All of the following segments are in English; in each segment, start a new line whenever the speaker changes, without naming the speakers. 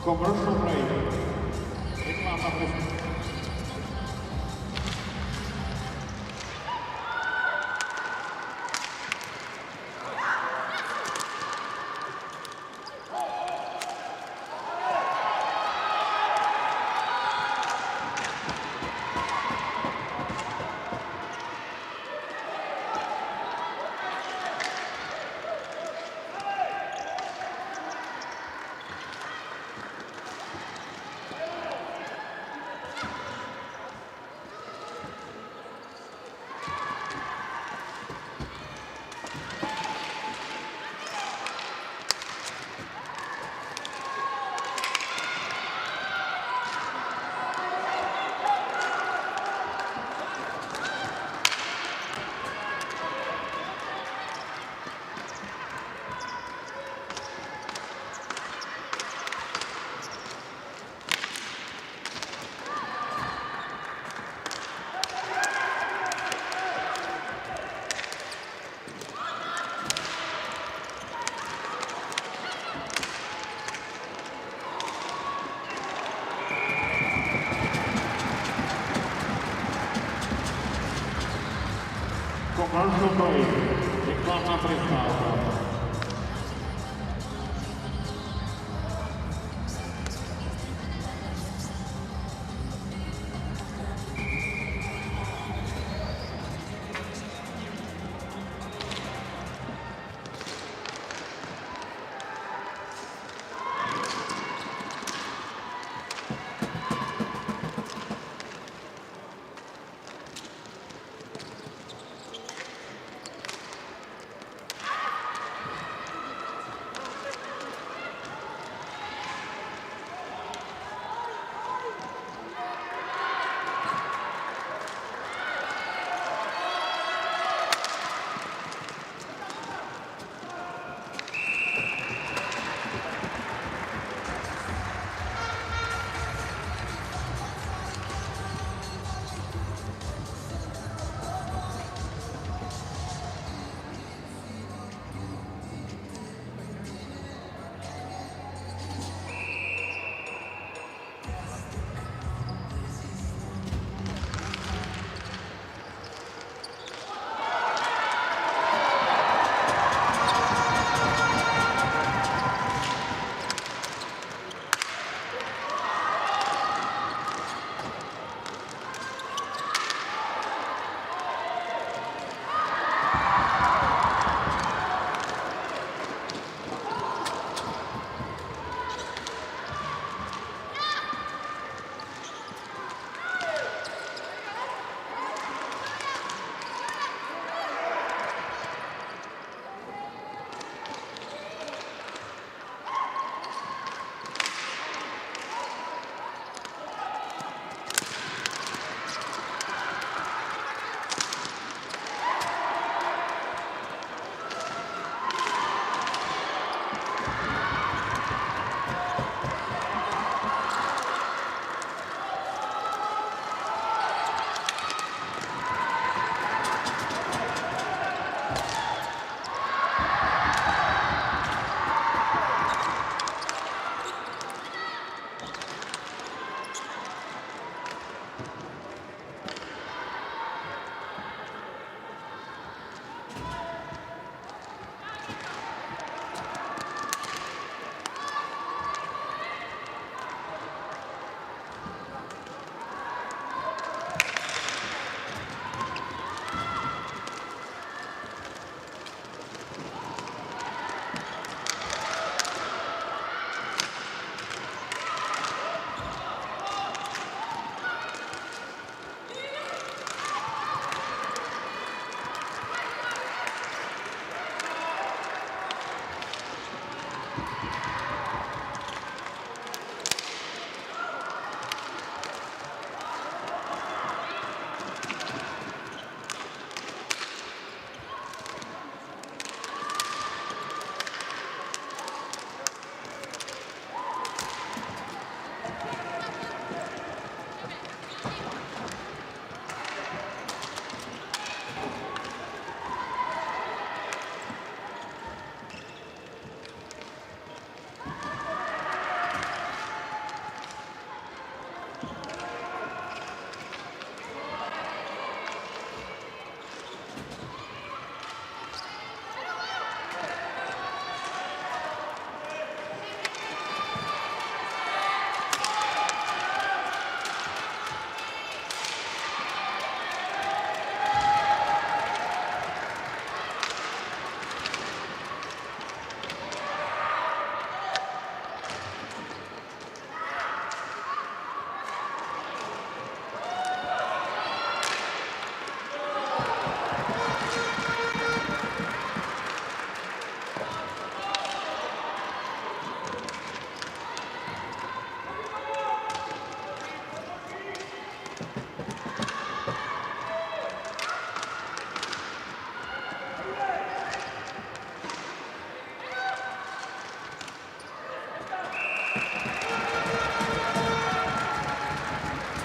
Commercial break. Reklama presne. Commercial break. Reklama prestávka.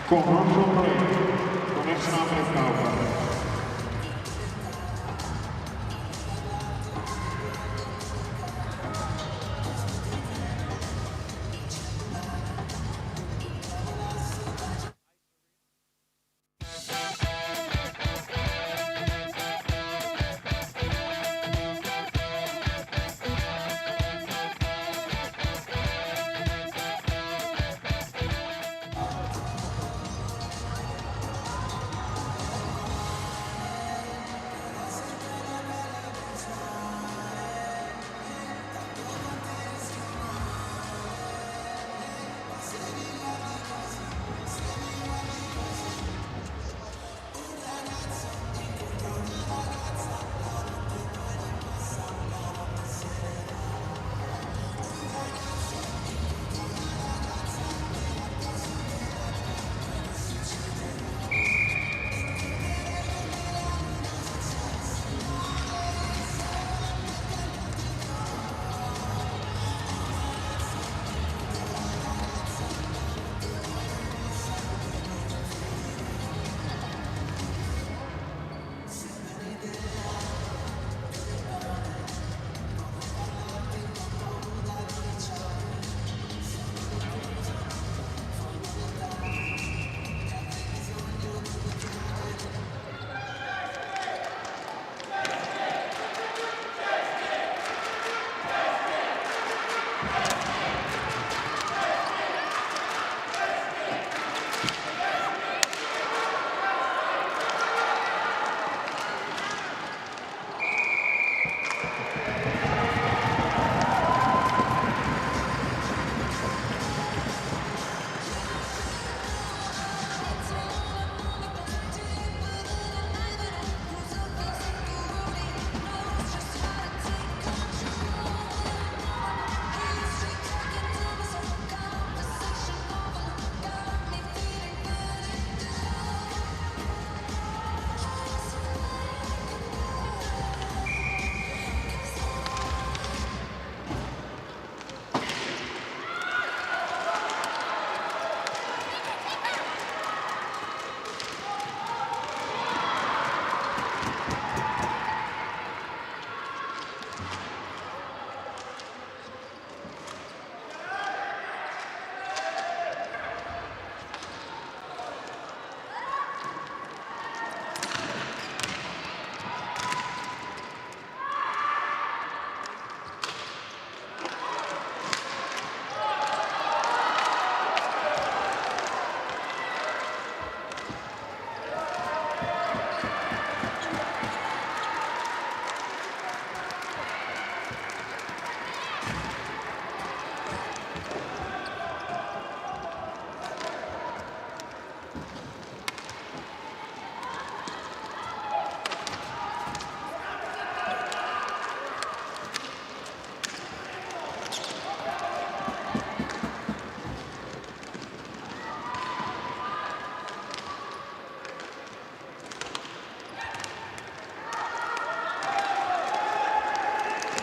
Commercial break. Konečná prestávka.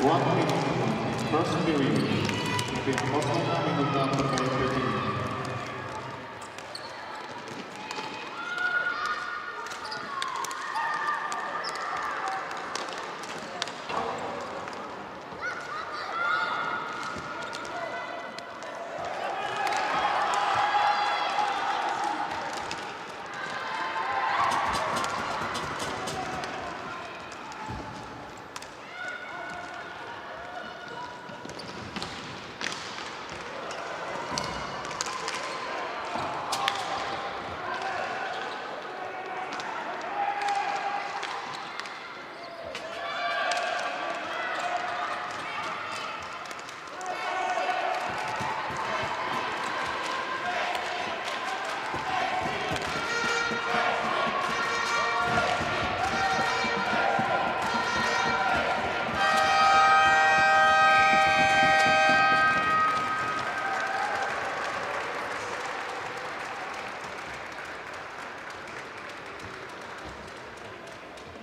One minute, first period. Lebih posledná minuta prvej tretiny.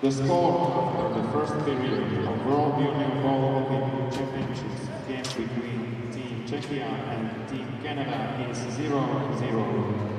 The score after the first period of World Junior Ball Olympic Championships game between Team Czechia and Team Canada is 0-0.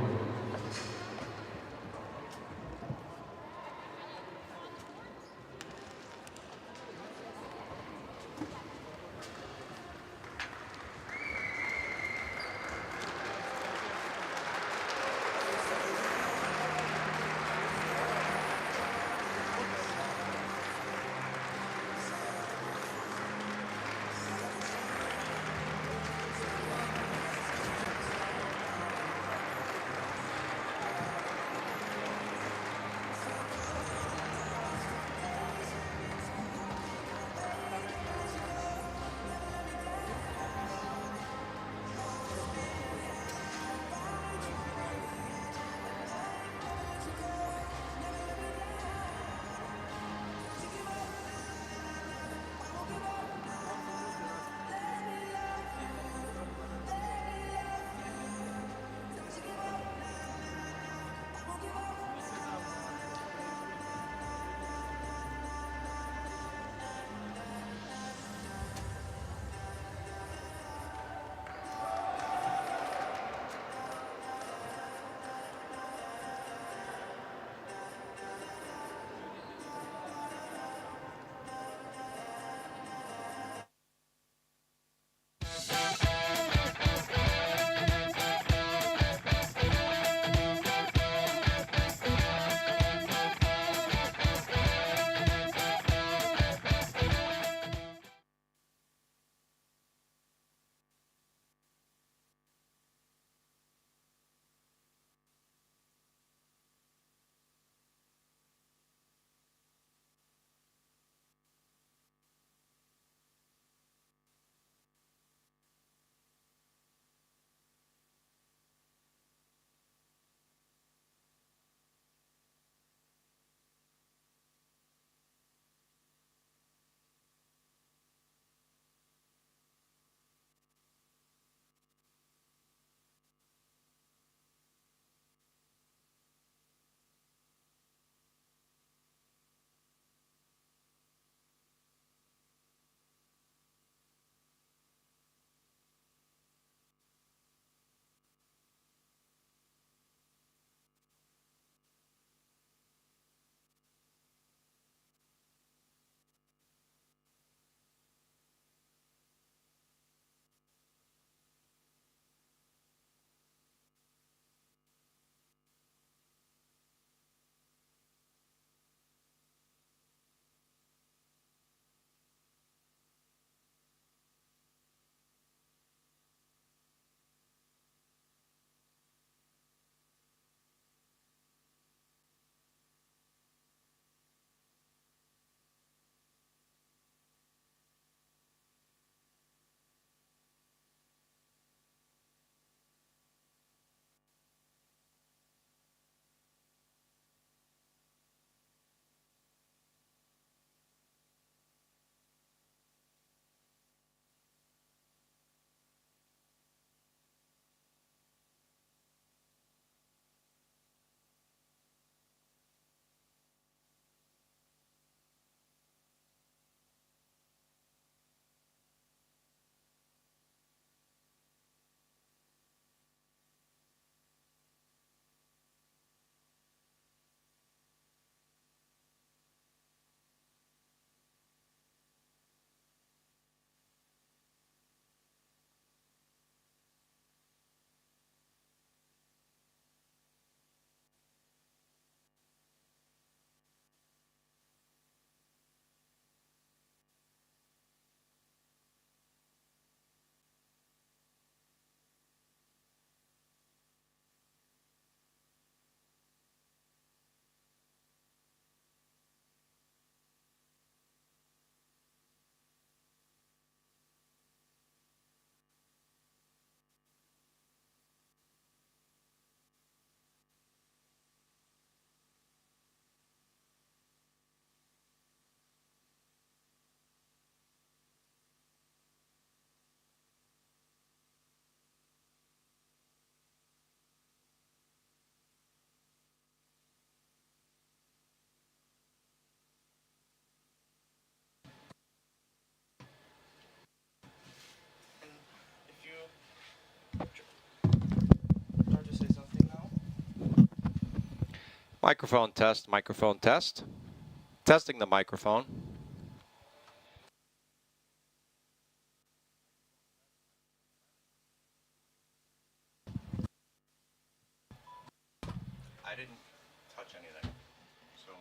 Microphone test, microphone test. Testing the microphone. I didn't touch anything, so.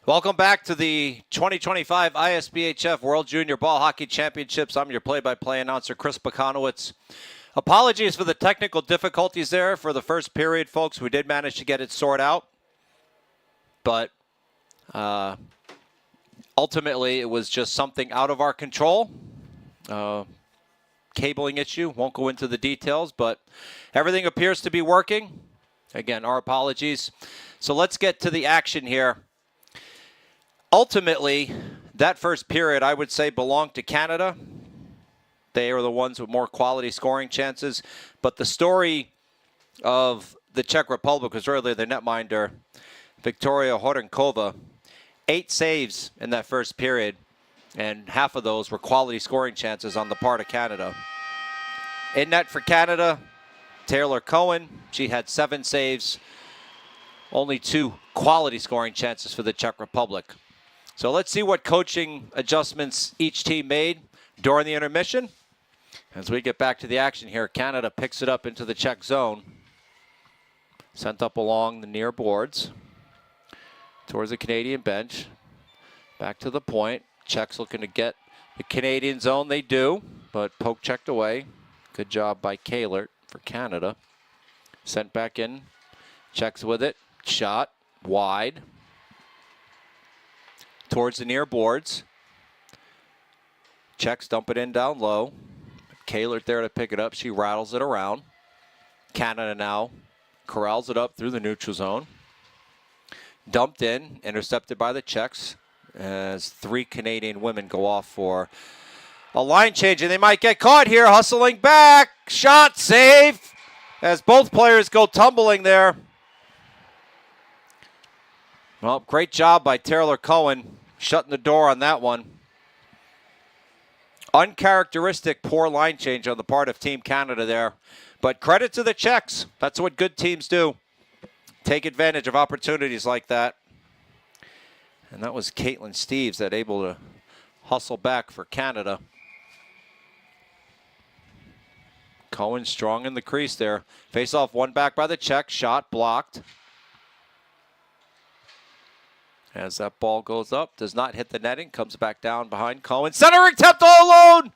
Welcome back to the 2025 ISBHF World Junior Ball Hockey Championships. I'm your play-by-play announcer, Chris Bakanowitz. Apologies for the technical difficulties there for the first period, folks. We did manage to get it sorted out, but ultimately it was just something out of our control. Cabling issue. Won't go into the details, but everything appears to be working. Again, our apologies. So let's get to the action here. Ultimately, that first period, I would say, belonged to Canada. They are the ones with more quality scoring chances. But the story of the Czech Republic was really the netminder, Victoria Horenkova. 8 saves in that first period, and half of those were quality scoring chances on the part of Canada. In net for Canada, Taylor Cohen. She had 7 saves, only 2 quality scoring chances for the Czech Republic. So let's see what coaching adjustments each team made during the intermission. As we get back to the action here, Canada picks it up into the Czech zone. Sent up along the near boards towards the Canadian bench. Back to the point. Czechs looking to get the Canadian zone. They do, but poke checked away. Good job by Kahlert for Canada. Sent back in. Czechs with it. Shot wide towards the near boards. Czechs dump it in down low. Kahlert there to pick it up. She rattles it around. Canada now corrals it up through the neutral zone. Dumped in, intercepted by the Czechs as 3 Canadian women go off for a line change, and they might get caught here. Hustling back. Shot, save, as both players go tumbling there. Well, great job by Taylor Cohen shutting the door on that one. Uncharacteristic poor line change on the part of Team Canada there. But credit to the Czechs. That's what good teams do. Take advantage of opportunities like that. And that was Caitlin Steeves that able to hustle back for Canada. Cohen strong in the crease there. Face off, one back by the Czech. Shot blocked. As that ball goes up, does not hit the netting, comes back down behind Cohen. Centering attempt all alone.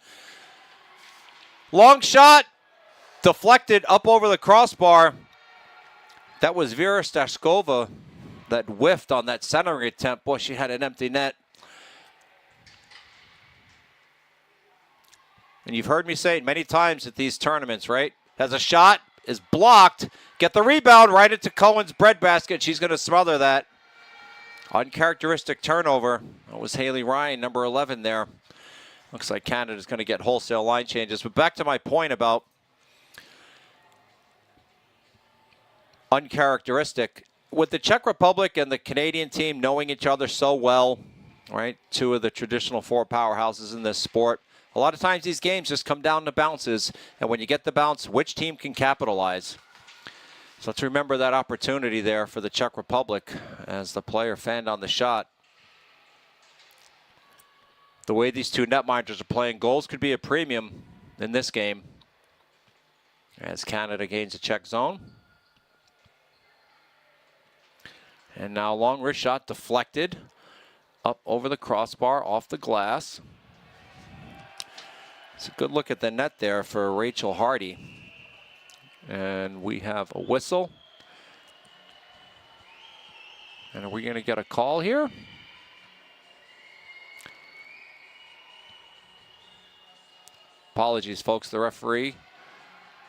Long shot, deflected up over the crossbar. That was Vera Stashkova that whiffed on that centering attempt. Boy, she had an empty net. And you've heard me say it many times at these tournaments, right? As a shot is blocked, get the rebound right into Cohen's breadbasket. She's going to smother that. Uncharacteristic turnover. That was Haley Ryan, number 11 there. Looks like Canada's going to get wholesale line changes. But back to my point about uncharacteristic. With the Czech Republic and the Canadian team knowing each other so well, right? 2 of the traditional 4 powerhouses in this sport. A lot of times these games just come down to bounces. And when you get the bounce, which team can capitalize? So let's remember that opportunity there for the Czech Republic as the player fanned on the shot. The way these 2 netminders are playing, goals could be a premium in this game as Canada gains a Czech zone. And now long wrist shot deflected up over the crossbar, off the glass. It's a good look at the net there for Rachel Hardy. And we have a whistle. And are we going to get a call here? Apologies, folks, the referee.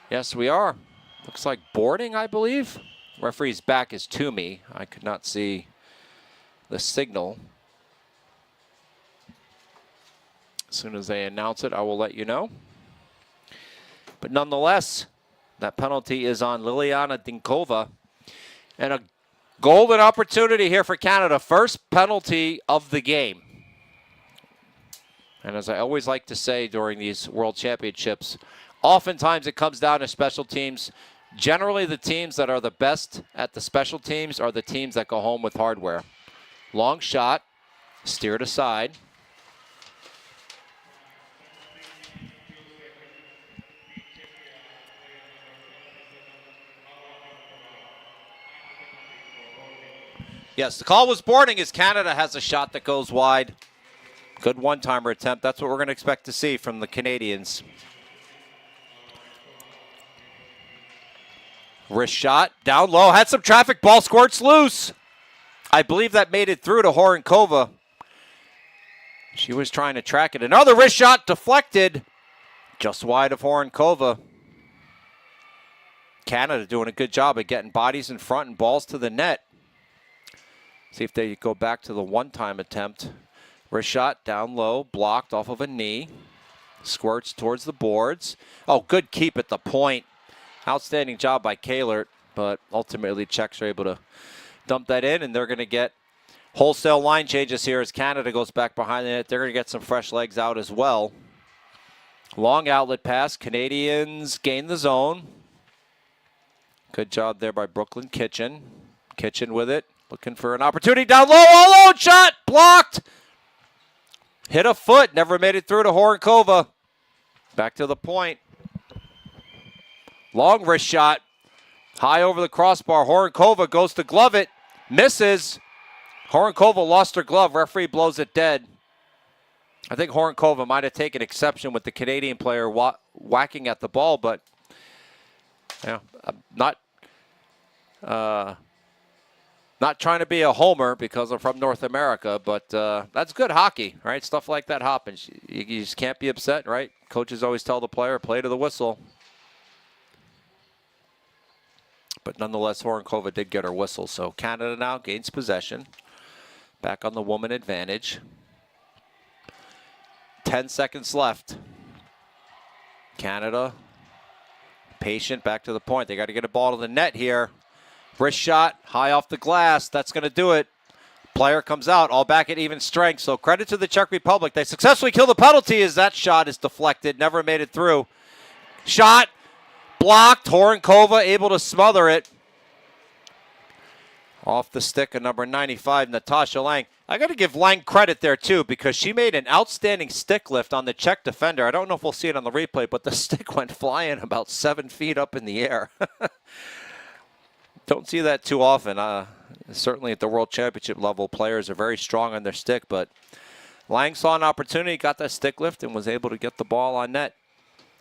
Yes, we are. Looks like boarding, I believe. Referee's back is to me. I could not see the signal. As soon as they announce it, I will let you know. But nonetheless, that penalty is on Liliana Dinkova. And a golden opportunity here for Canada. First penalty of the game. And as I always like to say during these World Championships, oftentimes it comes down to special teams. Generally, the teams that are the best at the special teams are the teams that go home with hardware. Long shot, steered aside. Yes, the call was boarding as Canada has a shot that goes wide. Good one-timer attempt. That's what we're going to expect to see from the Canadians. Wrist shot, down low, had some traffic, ball squirts loose. I believe that made it through to Horenkova. She was trying to track it. Another wrist shot deflected, just wide of Horenkova. Canada doing a good job of getting bodies in front and balls to the net. See if they go back to the one-time attempt. Wrist shot, down low, blocked off of a knee. Squirts towards the boards. Oh, good keep at the point. Outstanding job by Kahlert, but ultimately Czechs are able to dump that in, and they're going to get wholesale line changes here as Canada goes back behind the net. They're going to get some fresh legs out as well. Long outlet pass. Canadians gain the zone. Good job there by Brooklyn Kitchen. Kitchen with it. Looking for an opportunity down low. All alone shot. Blocked. Hit a foot. Never made it through to Horenkova. Back to the point. Long wrist shot. High over the crossbar. Horenkova goes to glove it. Misses. Horenkova lost her glove. Referee blows it dead. I think Horenkova might have taken exception with the Canadian player whacking at the ball, but yeah, not trying to be a homer because I'm from North America, but that's good hockey, right? Stuff like that happens. You just can't be upset, right? Coaches always tell the player, play to the whistle. But nonetheless, Horenkova did get her whistle, so Canada now gains possession. Back on the woman advantage. 10 seconds left. Canada, patient, back to the point. They got to get a ball to the net here. Wrist shot, high off the glass. That's going to do it. Player comes out, all back at even strength. So credit to the Czech Republic. They successfully kill the penalty as that shot is deflected. Never made it through. Shot, blocked. Horenkova able to smother it. Off the stick of number 95, Natasha Lang. I got to give Lang credit there, too, because she made an outstanding stick lift on the Czech defender. I don't know if we'll see it on the replay, but the stick went flying about 7 feet up in the air. Don't see that too often. Certainly at the World Championship level, players are very strong on their stick, but Lang saw an opportunity, got that stick lift, and was able to get the ball on net.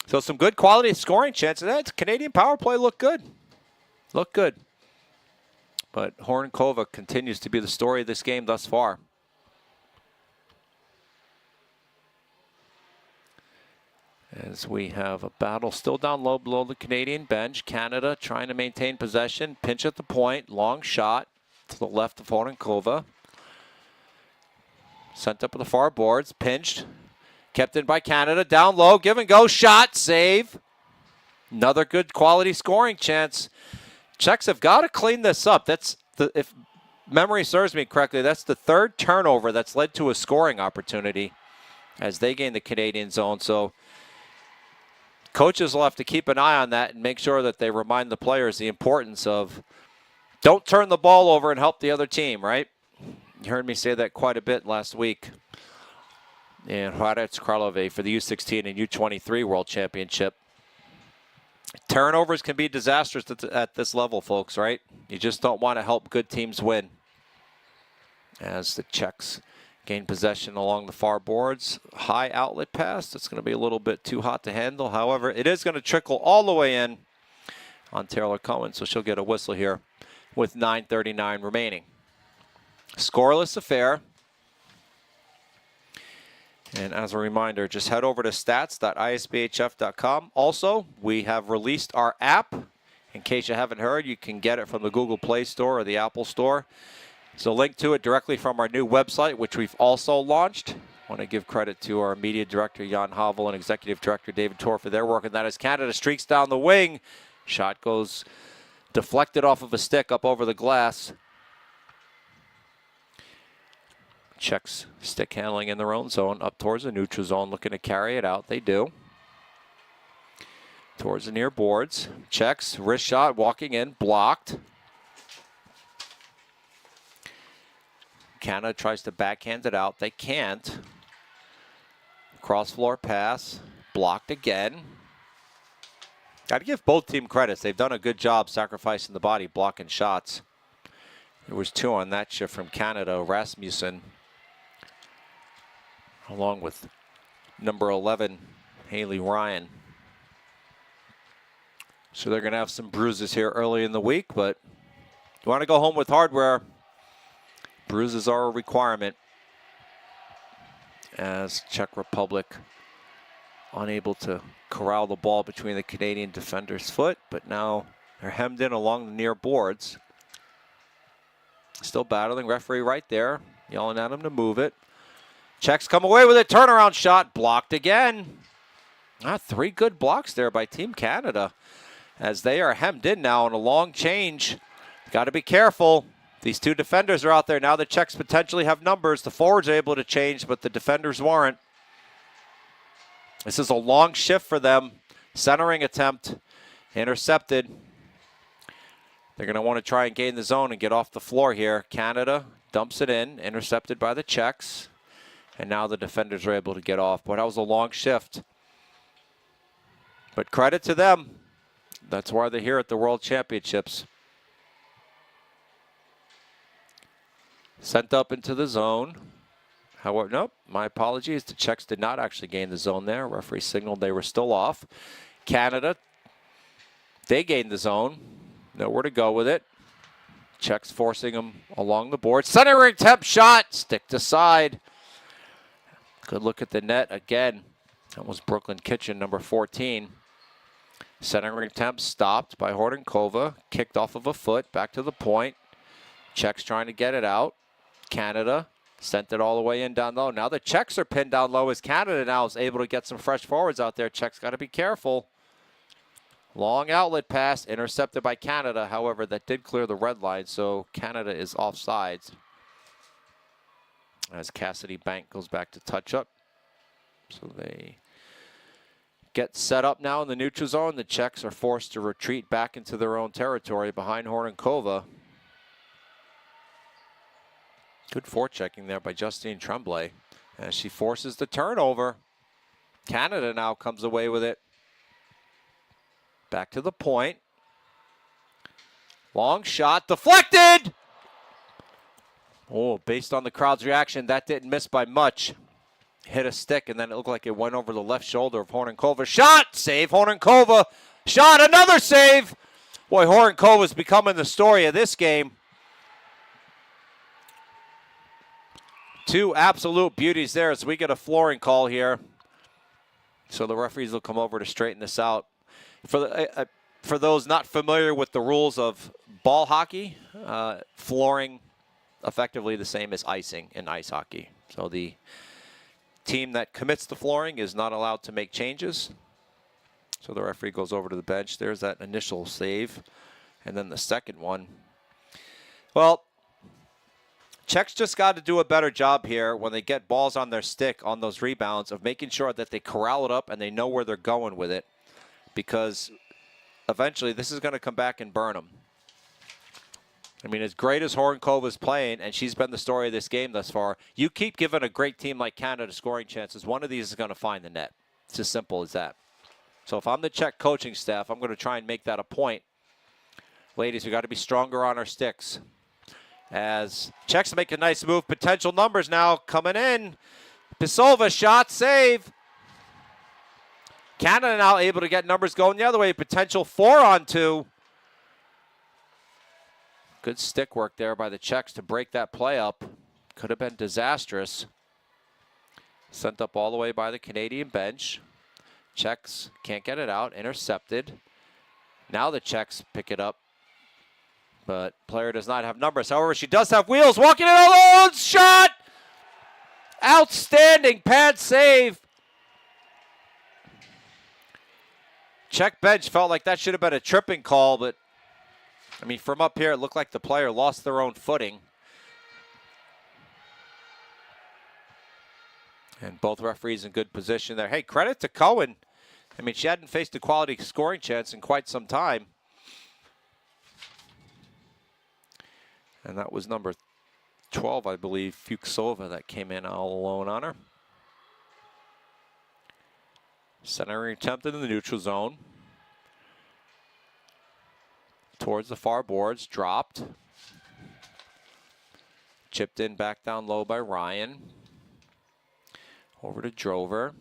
So some good quality scoring chances. That Canadian power play looked good. Looked good. But Horenkova continues to be the story of this game thus far. As we have a battle still down low below the Canadian bench. Canada trying to maintain possession. Pinch at the point. Long shot to the left of Horenkova. Sent up to the far boards. Pinched. Kept in by Canada. Down low. Give and go. Shot. Save. Another good quality scoring chance. Czechs have got to clean this up. That's if memory serves me correctly, that's the third turnover that's led to a scoring opportunity as they gain the Canadian zone. So coaches will have to keep an eye on that and make sure that they remind the players the importance of don't turn the ball over and help the other team, right? You heard me say that quite a bit last week in Hradec Králové for the U16 and U23 World Championship. Turnovers can be disastrous at this level, folks, right? You just don't want to help good teams win. As the Czechs gain possession along the far boards. High outlet pass. It's going to be a little bit too hot to handle. However, it is going to trickle all the way in on Taylor Cohen, so she'll get a whistle here with 9:39 remaining. Scoreless affair. And as a reminder, just head over to stats.isbhf.com. Also, we have released our app. In case you haven't heard, you can get it from the Google Play Store or the Apple Store. So link to it directly from our new website, which we've also launched. I want to give credit to our media director, Jan Havel, and executive director, David Torr, for their work. And that is Canada streaks down the wing. Shot goes deflected off of a stick up over the glass. Czechs stick handling in their own zone, up towards the neutral zone, looking to carry it out. They do. Towards the near boards. Czechs, wrist shot, walking in, blocked. Canada tries to backhand it out. They can't. Cross floor pass, blocked again. Got to give both team credits. They've done a good job sacrificing the body, blocking shots. There was 2 on that shift from Canada. Rasmussen, along with number 11, Haley Ryan. So they're going to have some bruises here early in the week, but you want to go home with hardware, bruises are a requirement. As Czech Republic unable to corral the ball between the Canadian defender's foot, but now they're hemmed in along the near boards. Still battling, referee right there, yelling at him to move it. Czechs come away with a turnaround shot, blocked again. Three good blocks there by Team Canada as they are hemmed in now on a long change. Got to be careful. These two defenders are out there. Now the Czechs potentially have numbers. The forwards are able to change, but the defenders weren't. This is a long shift for them. Centering attempt. Intercepted. They're going to want to try and gain the zone and get off the floor here. Canada dumps it in. Intercepted by the Czechs. And now the defenders are able to get off. But that was a long shift. But credit to them. That's why they're here at the World Championships. Sent up into the zone. However, nope, my apologies. The Czechs did not actually gain the zone there. Referee signaled they were still off. Canada, they gained the zone. Nowhere to go with it. Czechs forcing them along the board. Centering attempt shot. Sticked aside. Good look at the net again. That was Brooklyn Kitchen, number 14. Centering attempt stopped by Hordenkova. Kicked off of a foot. Back to the point. Czechs trying to get it out. Canada sent it all the way in down low. Now the Czechs are pinned down low as Canada now is able to get some fresh forwards out there. Czechs got to be careful. Long outlet pass intercepted by Canada. However, that did clear the red line, so Canada is offsides. As Cassidy Bank goes back to touch up. So they get set up now in the neutral zone. The Czechs are forced to retreat back into their own territory behind Hordenkova. Good forechecking there by Justine Tremblay as she forces the turnover. Canada now comes away with it. Back to the point. Long shot, deflected! Oh, based on the crowd's reaction, that didn't miss by much. Hit a stick, and then it looked like it went over the left shoulder of Hordenkova. Shot! Save, Hordenkova. Shot, another save! Boy, Hordenkova's becoming the story of this game. Two absolute beauties there as we get a flooring call here. So the referees will come over to straighten this out. For those not familiar with the rules of ball hockey, flooring effectively the same as icing in ice hockey. So the team that commits the flooring is not allowed to make changes. So the referee goes over to the bench. There's that initial save. And then the second one. Well, Czechs just got to do a better job here when they get balls on their stick on those rebounds of making sure that they corral it up and they know where they're going with it, because eventually this is going to come back and burn them. I mean, as great as Hordenkova is playing, and she's been the story of this game thus far, you keep giving a great team like Canada scoring chances, one of these is going to find the net. It's as simple as that. So if I'm the Czech coaching staff, I'm going to try and make that a point. Ladies, we got to be stronger on our sticks. As Czechs make a nice move. Potential numbers now coming in. Pisova shot, save. Canada now able to get numbers going the other way. Potential 4-on-2. Good stick work there by the Czechs to break that play up. Could have been disastrous. Sent up all the way by the Canadian bench. Czechs can't get it out. Intercepted. Now the Czechs pick it up. But player does not have numbers. However, she does have wheels. Walking in alone. Shot! Outstanding pad save. Czech bench felt like that should have been a tripping call, but I mean, from up here, it looked like the player lost their own footing. And both referees in good position there. Hey, credit to Cohen. I mean, she hadn't faced a quality scoring chance in quite some time. And that was number 12, I believe, Fuchsova, that came in all alone on her. Centering attempt in the neutral zone. Towards the far boards, dropped. Chipped in back down low by Ryan. Over to Drover.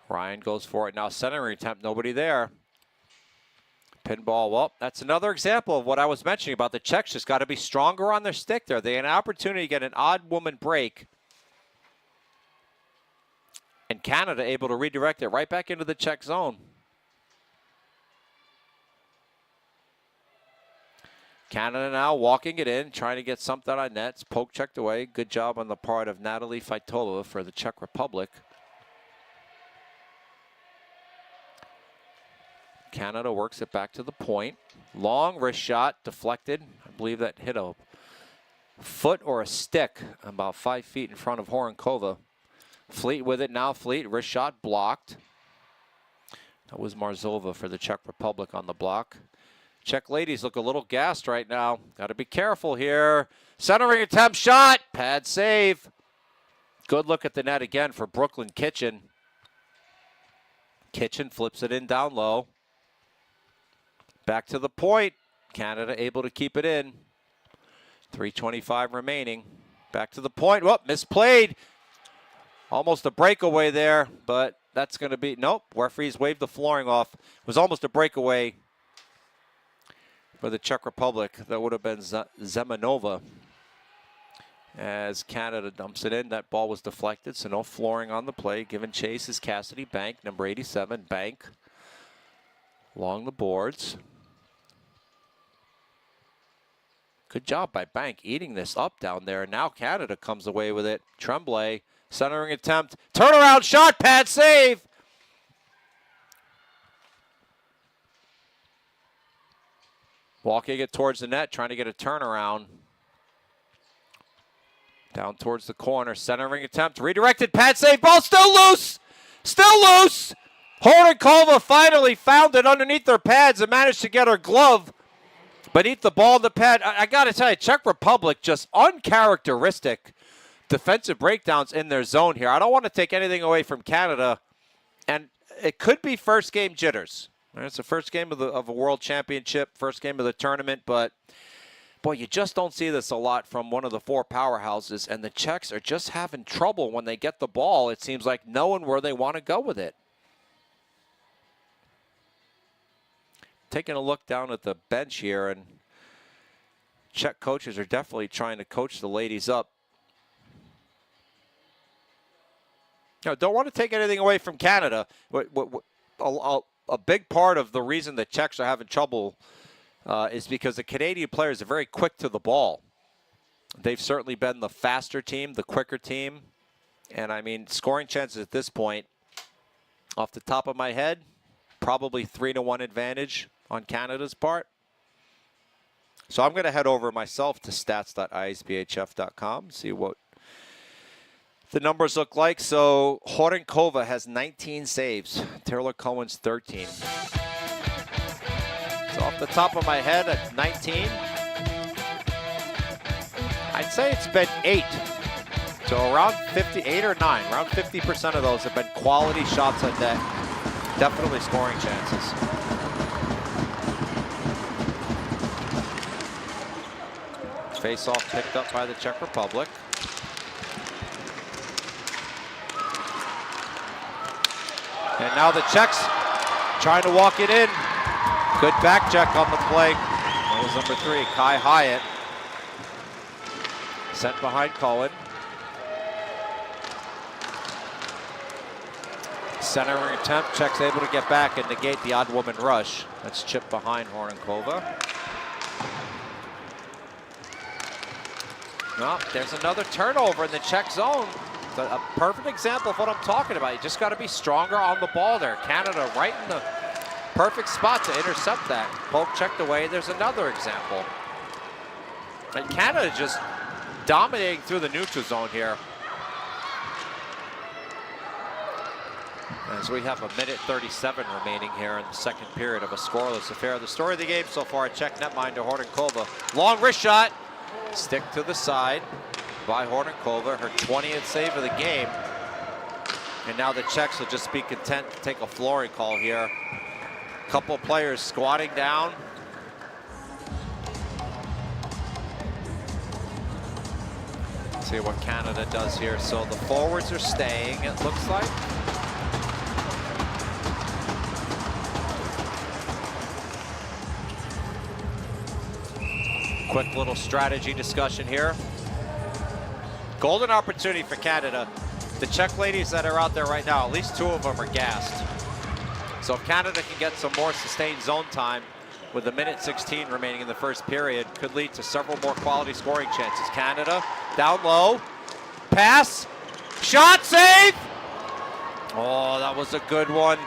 Ryan goes for it now. Centering attempt, nobody there. Pinball, well, that's another example of what I was mentioning about the Czechs. Just got to be stronger on their stick there. They had an opportunity to get an odd woman break. And Canada able to redirect it right back into the Czech zone. Canada now walking it in, trying to get something on net. Poke checked away. Good job on the part of Natalie Faitova for the Czech Republic. Canada works it back to the point. Long wrist shot, deflected. I believe that hit a foot or a stick about 5 feet in front of Horenkova. Fleet with it now. Fleet, wrist shot blocked. That was Marzova for the Czech Republic on the block. Czech ladies look a little gassed right now. Got to be careful here. Centering attempt, shot, pad save. Good look at the net again for Brooklyn Kitchen. Kitchen flips it in down low. Back to the point. Canada able to keep it in. 3:25 remaining. Back to the point. Whoop, misplayed. Almost a breakaway there, but that's going to be, nope. Referees waved the flooring off. It was almost a breakaway for the Czech Republic. That would have been Zemanova. As Canada dumps it in, that ball was deflected, so no flooring on the play. Given chase is Cassidy Bank, number 87, Bank, along the boards. Good job by Bank eating this up down there. Now Canada comes away with it. Tremblay, centering attempt, turnaround shot, pad save. Walking it towards the net, trying to get a turnaround. Down towards the corner, centering attempt, redirected, pad save, ball still loose! Still loose! Horenkova finally found it underneath their pads and managed to get her glove beneath the ball in the pad. I got to tell you, Czech Republic, just uncharacteristic defensive breakdowns in their zone here. I don't want to take anything away from Canada, and it could be first game jitters. It's the first game of a World Championship, first game of the tournament, but boy, you just don't see this a lot from one of the four powerhouses, and the Czechs are just having trouble when they get the ball. It seems like knowing where they want to go with it. Taking a look down at the bench here, and Czech coaches are definitely trying to coach the ladies up. Now, don't want to take anything away from Canada. A big part of the reason the Czechs are having trouble is because the Canadian players are very quick to the ball. They've certainly been the faster team, the quicker team. And, I mean, scoring chances at this point, off the top of my head, probably 3-1 advantage on Canada's part. So I'm going to head over myself to stats.isbhf.com, see what the numbers look like. So Horenkova has 19 saves. Taylor Cohen's 13. So off the top of my head at 19, I'd say it's been 8. So around 58 or 9, around 50% of those have been quality shots on net. Definitely scoring chances. Face-off picked up by the Czech Republic. And now the Czechs trying to walk it in. Good back check on the play. That was number 3, Kai Hyatt. Sent behind Cohen. Centering attempt. Czechs able to get back and negate the odd woman rush. That's chipped behind Horenkova. Well, there's another turnover in the Czech zone. A perfect example of what I'm talking about. You just got to be stronger on the ball there. Canada right in the perfect spot to intercept that. Poke checked away. There's another example. And Canada just dominating through the neutral zone here. As we have 1:37 remaining here in the second period of a scoreless affair. The story of the game so far, Czech netminder Horenkova. Long wrist shot. Stick to the side by Horenkova, her 20th save of the game. And now the Czechs will just be content to take a flooring call here. Couple of players squatting down. Let's see what Canada does here. So the forwards are staying, it looks like. Quick little strategy discussion here. Golden opportunity for Canada. The Czech ladies that are out there right now, at least 2 of them are gassed. So if Canada can get some more sustained zone time with 1:16 remaining in the first period, could lead to several more quality scoring chances. Canada down low, pass, shot, save! Oh, that was a good one.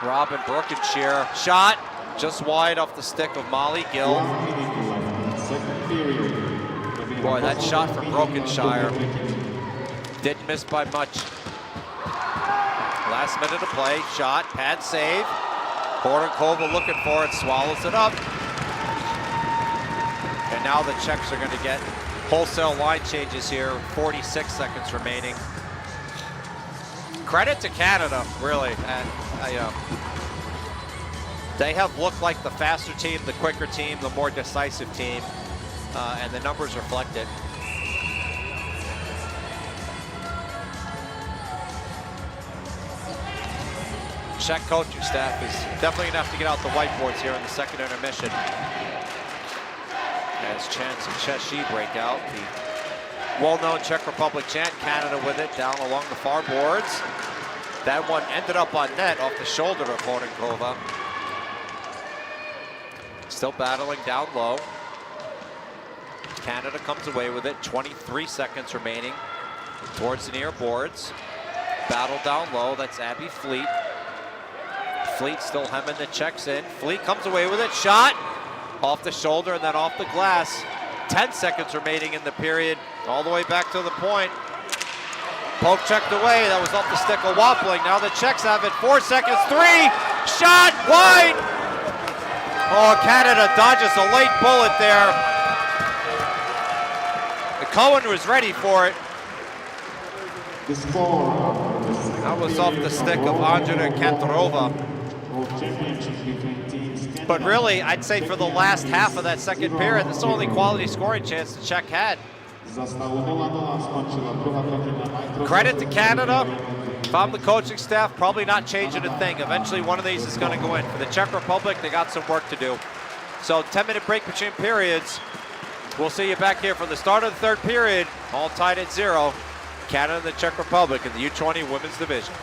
Robin Brookenshear. Shot just wide off the stick of Molly Gill.
1 minute left. Second period.
Boy, that shot from Brokenshire didn't miss by much. Last minute of play. Shot. Pad save. Hornikova looking for it. Swallows it up. And now the Czechs are going to get wholesale line changes here. 46 seconds remaining. Credit to Canada, really. And they have looked like the faster team, the quicker team, the more decisive team, and the numbers reflect it. Czech coaching staff is definitely going to have to get out the whiteboards here in the second intermission. As chants of Cheshi break out. The well-known Czech Republic chant, Canada with it down along the far boards. That one ended up on net off the shoulder of Hornikova. Still battling down low. Canada comes away with it. 23 seconds remaining towards the near boards. Battle down low. That's Abby Fleet. Fleet still hemming the Czechs in. Fleet comes away with it. Shot off the shoulder and then off the glass. 10 seconds remaining in the period. All the way back to the point. Poke checked away. That was off the stick of Wappling. Now the Czechs have it. 4 seconds. 3. Shot wide. Oh, Canada dodges a late bullet there. Cohen was ready for it.
The score.
That was off the stick of Andrina Kantarova. But really, I'd say for the last half of that second period, this is the only quality scoring chance the Czech had. Credit to Canada. If I'm the coaching staff, probably not changing a thing. Eventually, one of these is going to go in. For the Czech Republic, they got some work to do. So 10-minute break between periods. We'll see you back here for the start of the third period. All tied at 0. Canada and the Czech Republic in the U20 women's division.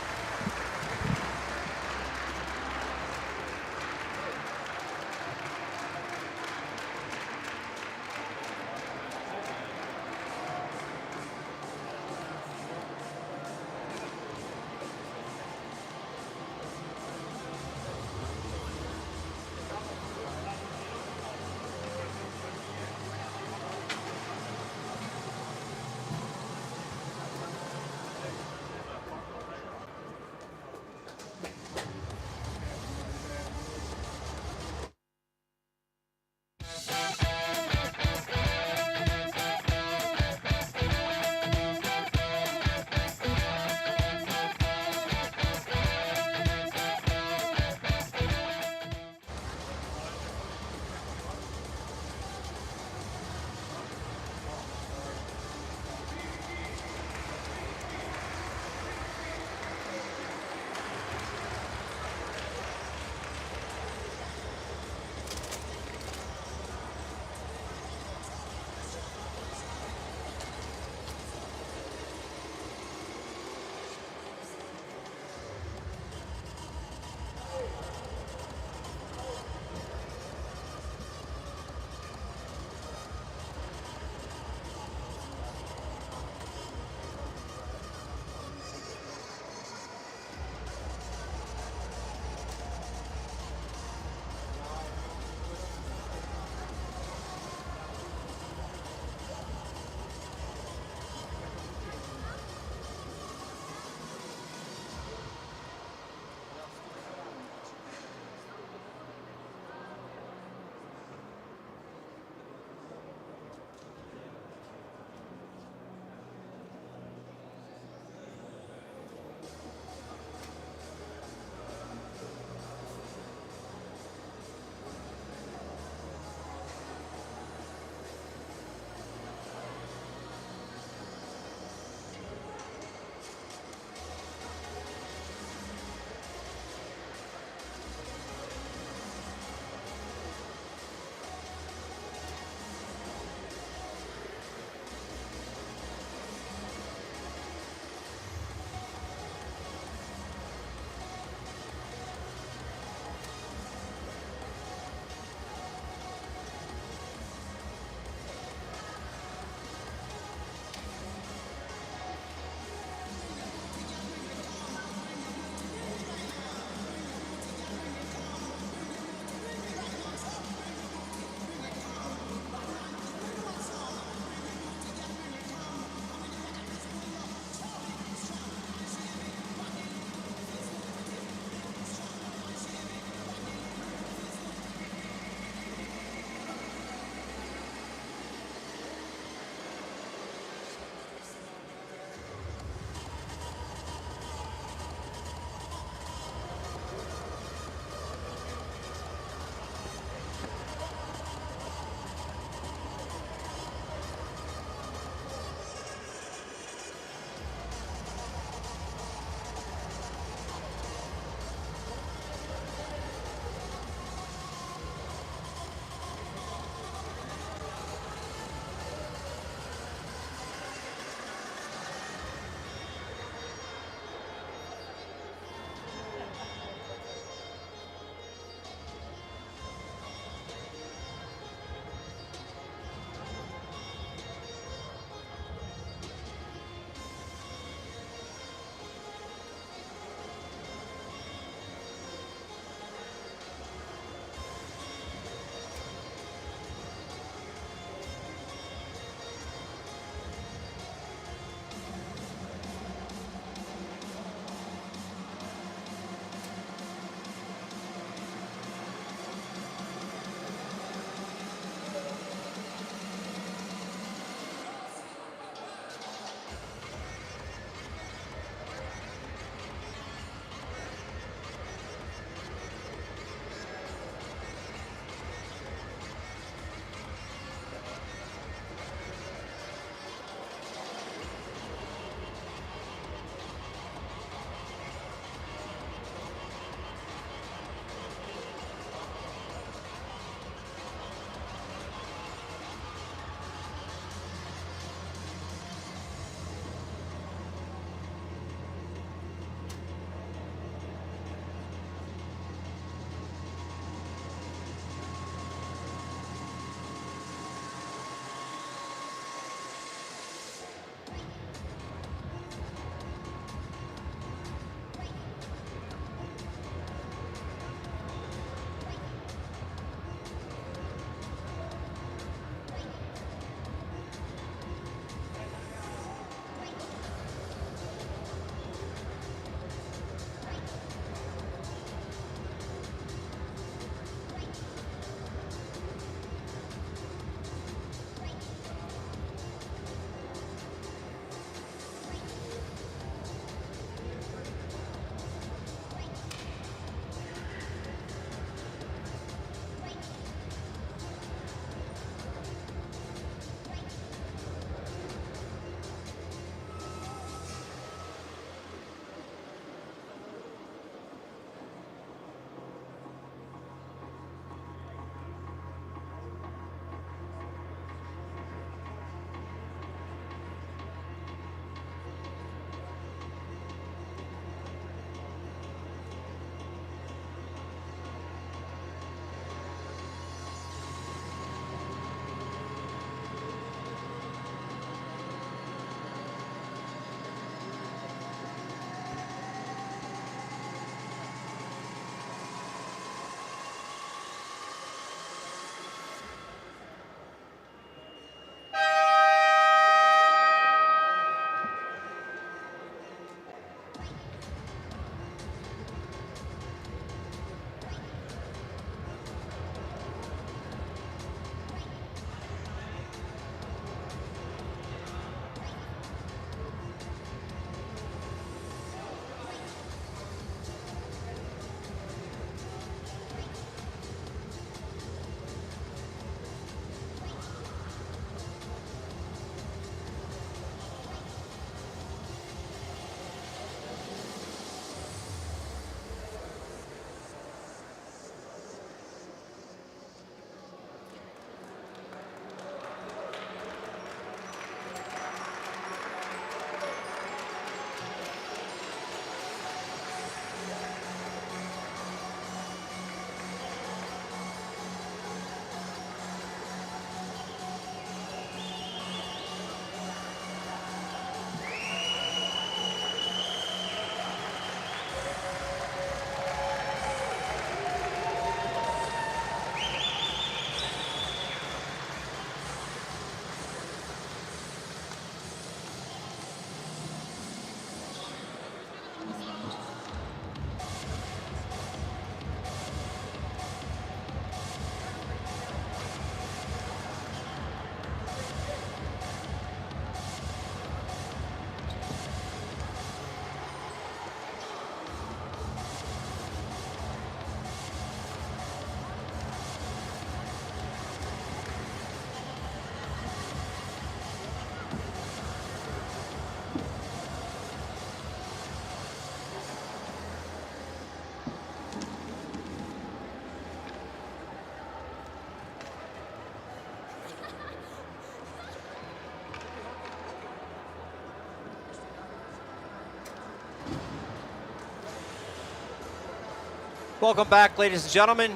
Welcome back, ladies and gentlemen.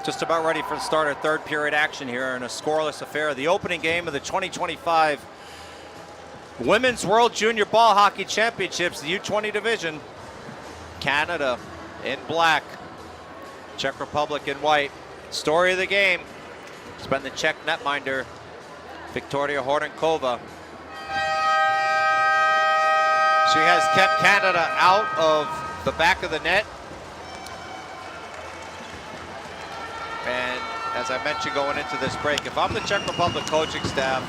Just about ready for the start of third period action here in a scoreless affair. The opening game of the 2025 Women's World Junior Ball Hockey Championships, the U20 division. Canada in black, Czech Republic in white. Story of the game has been the Czech netminder, Viktoria Horníková. She has kept Canada out of the back of the net. And as I mentioned going into this break, if I'm the Czech Republic coaching staff,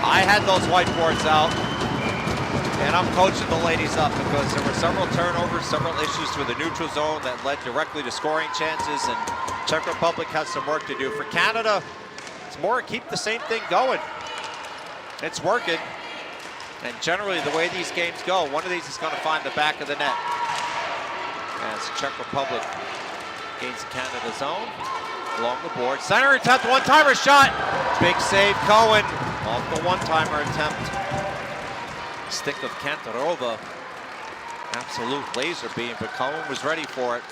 I had those whiteboards out and I'm coaching the ladies up because there were several turnovers, several issues through the neutral zone that led directly to scoring chances, and Czech Republic has some work to do. For Canada, it's more keep the same thing going. It's working. And generally the way these games go, one of these is going to find the back of the net. As the Czech Republic gains the Canada zone along the board. Center attempt, one-timer shot. Big save, Cohen off the one-timer attempt. Stick of Kantarova. Absolute laser beam, but Cohen was ready for it.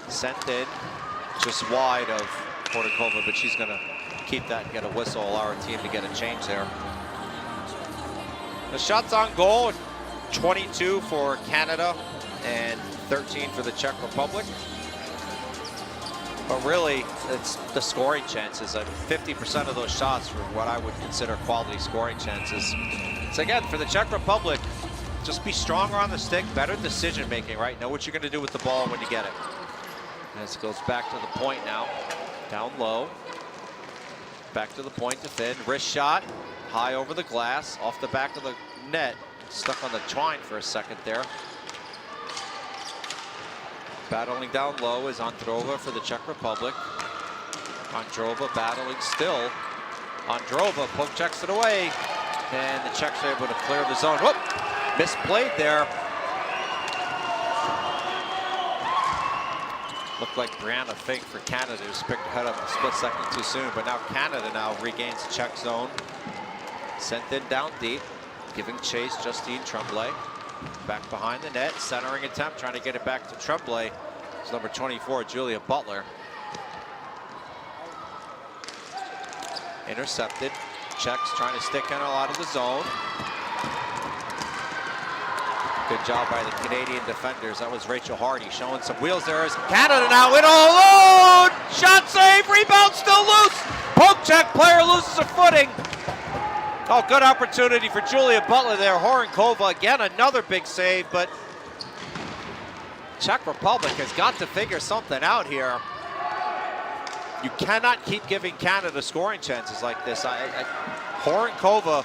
Sent in just wide of Horníková, but she's going to keep that and get a whistle, allow our team to get a change there. The shots on goal, 22 for Canada and 13 for the Czech Republic. But really, it's the scoring chances. 50% of those shots were what I would consider quality scoring chances. So again, for the Czech Republic, just be stronger on the stick, better decision making, right? Know what you're going to do with the ball when you get it. As it goes back to the point now, down low. Back to the point to Finn. Wrist shot, high over the glass, off the back of the net. Stuck on the twine for a second there. Battling down low is Ondrova for the Czech Republic. Ondrova battling still. Ondrova poke checks it away. And the Czechs are able to clear the zone. Whoop! Misplayed there. Looked like Brianna Fink for Canada, who's picked her head up a split second too soon. But now Canada now regains the Czech zone. Sent in down deep. Giving chase, Justine Tremblay. Back behind the net, centering attempt, trying to get it back to Tremblay. It's number 24, Julia Butler. Intercepted. Czechs trying to stick in a lot of the zone. Good job by the Canadian defenders. That was Rachel Hardy showing some wheels there. As Canada now in all alone! Shot save, rebound still loose! Poke check, player loses a footing. Oh, good opportunity for Julia Butler there. Horníková, again, another big save, but Czech Republic has got to figure something out here. You cannot keep giving Canada scoring chances like this. Horníková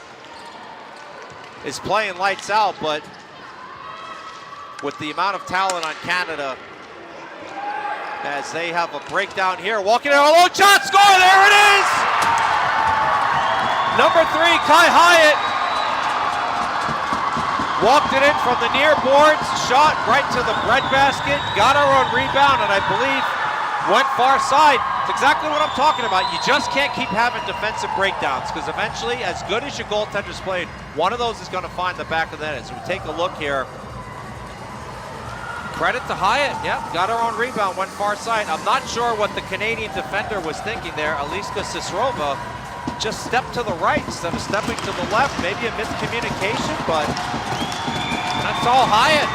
is playing lights out, but with the amount of talent on Canada, as they have a breakdown here, walking in a low shot, score, there it is! Number 3, Kai Hyatt, walked it in from the near boards, shot right to the breadbasket, got her own rebound, and I believe went far side. It's exactly what I'm talking about. You just can't keep having defensive breakdowns, because eventually, as good as your goaltenders played, one of those is going to find the back of the net. So we take a look here. Credit to Hyatt, yeah, got her own rebound, went far side. I'm not sure what the Canadian defender was thinking there. Aliska Sisrova just stepped to the right instead of stepping to the left. Maybe a miscommunication, but that's all Hyatt.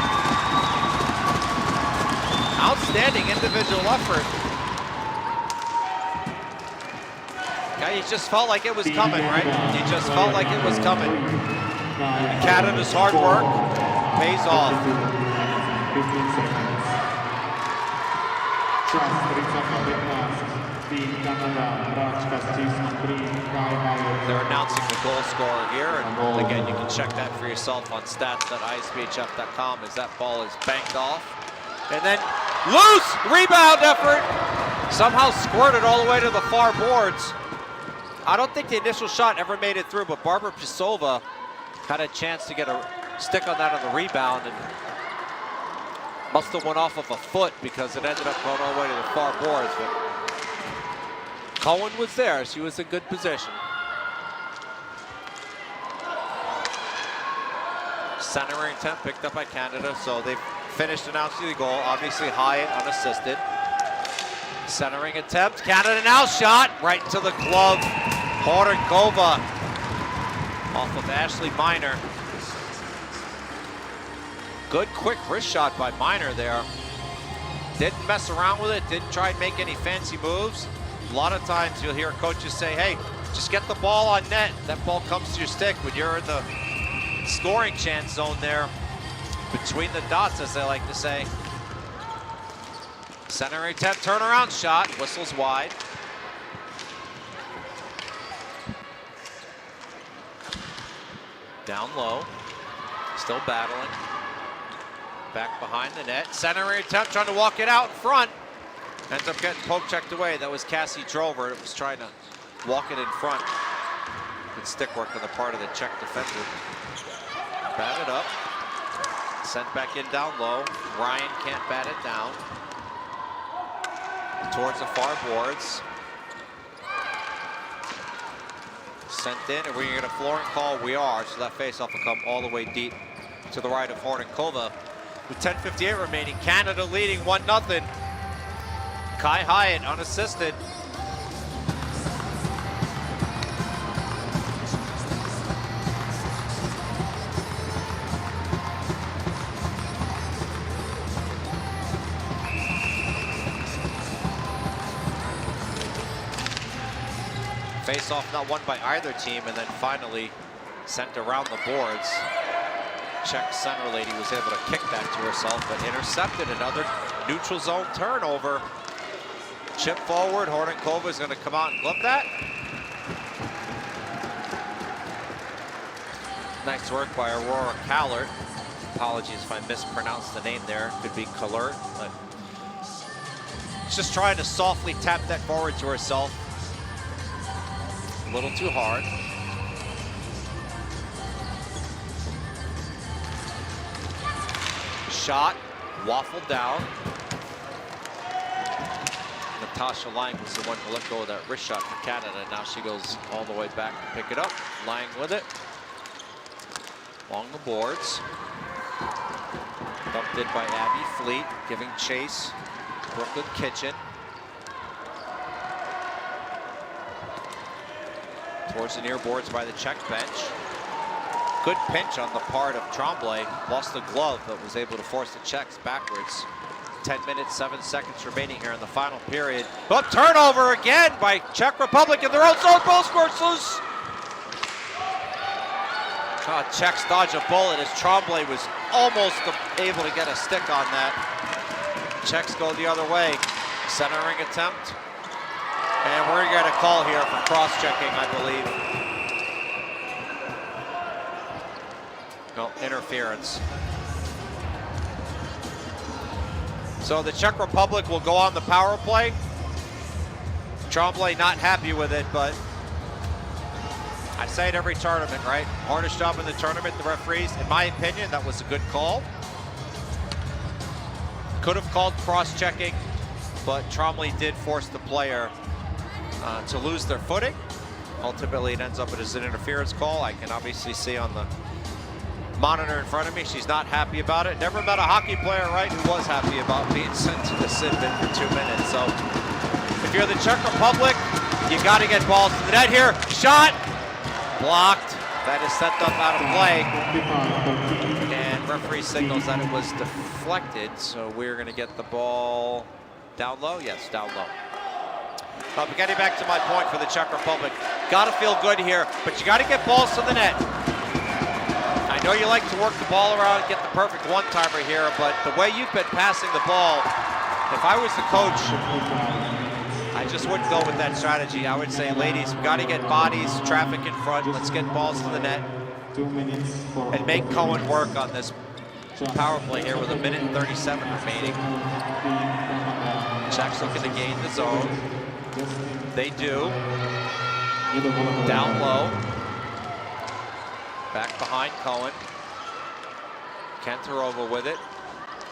Outstanding individual effort. Okay, he just felt like it was coming, right? He just felt like it was coming. And Canada's hard work pays off.
15 seconds. Čas 30:15. Tým Kanada, hráčka s číslom 3, Kai Hyatt.
They're announcing the goal scorer here, and again, you can check that for yourself on stats.isbhf.com as that ball is banked off. And then loose rebound effort, somehow squirted all the way to the far boards. I don't think the initial shot ever made it through, but Barbara Pisova had a chance to get a stick on that on the rebound, and must have went off of a foot because it ended up going all the way to the far boards. But Cohen was there. She was in good position. Centering attempt picked up by Canada, so they've finished announcing the goal. Obviously Hyatt unassisted. Centering attempt. Canada now shot right to the glove. Hordenkova off of Ashley Miner. Good quick wrist shot by Miner there. Didn't mess around with it, didn't try and make any fancy moves. A lot of times you'll hear coaches say, hey, just get the ball on net. That ball comes to your stick when you're in the scoring chance zone there. Between the dots, as they like to say. Centering attempt, turnaround shot, whistles wide. Down low, still battling. Back behind the net. Centering attempt, trying to walk it out in front. Ends up getting poke checked away. That was Cassie Drover. It was trying to walk it in front. Good stick work on the part of the Czech defender. Batted up. Sent back in down low. Ryan can't bat it down. Towards the far boards. Sent in. Are we going to get a flooring call? We are. So that faceoff will come all the way deep to the right of Hordenkova. With 10:58 remaining, Canada leading 1-0. Kai Hyatt unassisted. Face-off not won by either team, and then finally sent around the boards. Czech center lady was able to kick that to herself, but intercepted. Another neutral zone turnover. Chip forward, Hordenkova is going to come out and glove that. Nice work by Aurora Callert. Apologies if I mispronounced the name there. Could be Callert, but just trying to softly tap that forward to herself. A little too hard. Shot, waffled down. Natasha Lang was the one who let go of that wrist shot for Canada. Now she goes all the way back to pick it up. Lang with it. Along the boards. Bumped in by Abby Fleet, giving chase. Brooklyn Kitchen. Towards the near boards by the Czech bench. Good pinch on the part of Tremblay. Lost the glove, but was able to force the Czechs backwards. 10 minutes, 7 seconds remaining here in the final period. But turnover again by Czech Republic in their own zone. Ball scores loose. Czechs dodge a bullet as Tremblay was almost able to get a stick on that. Czechs go the other way. Centering attempt. And we're going to get a call here for cross-checking, I believe. No, interference. So the Czech Republic will go on the power play. Tremblay not happy with it, but I say it every tournament, right? Hardest job in the tournament, the referees. In my opinion, that was a good call. Could have called cross-checking, but Tremblay did force the player to lose their footing. Ultimately, it ends up as an interference call. I can obviously see on the monitor in front of me, she's not happy about it. Never met a hockey player, right, who was happy about being sent to the sin bin for 2 minutes. So if you're the Czech Republic, you got to get balls to the net here. Shot, blocked. That is sent up out of play. And referee signals that it was deflected. So we're going to get the ball down low. Yes, down low. Getting back to my point for the Czech Republic, got to feel good here, but you got to get balls to the net. I know you like to work the ball around and get the perfect one-timer here, but the way you've been passing the ball, if I was the coach, I just wouldn't go with that strategy. I would say, ladies, we've got to get bodies, traffic in front. Let's get balls to the net and make Cohen work on this power play here with 1 minute and 37 remaining. Czechs looking to gain the zone. They do. Down low. Back behind Cohen. Kenterova with it.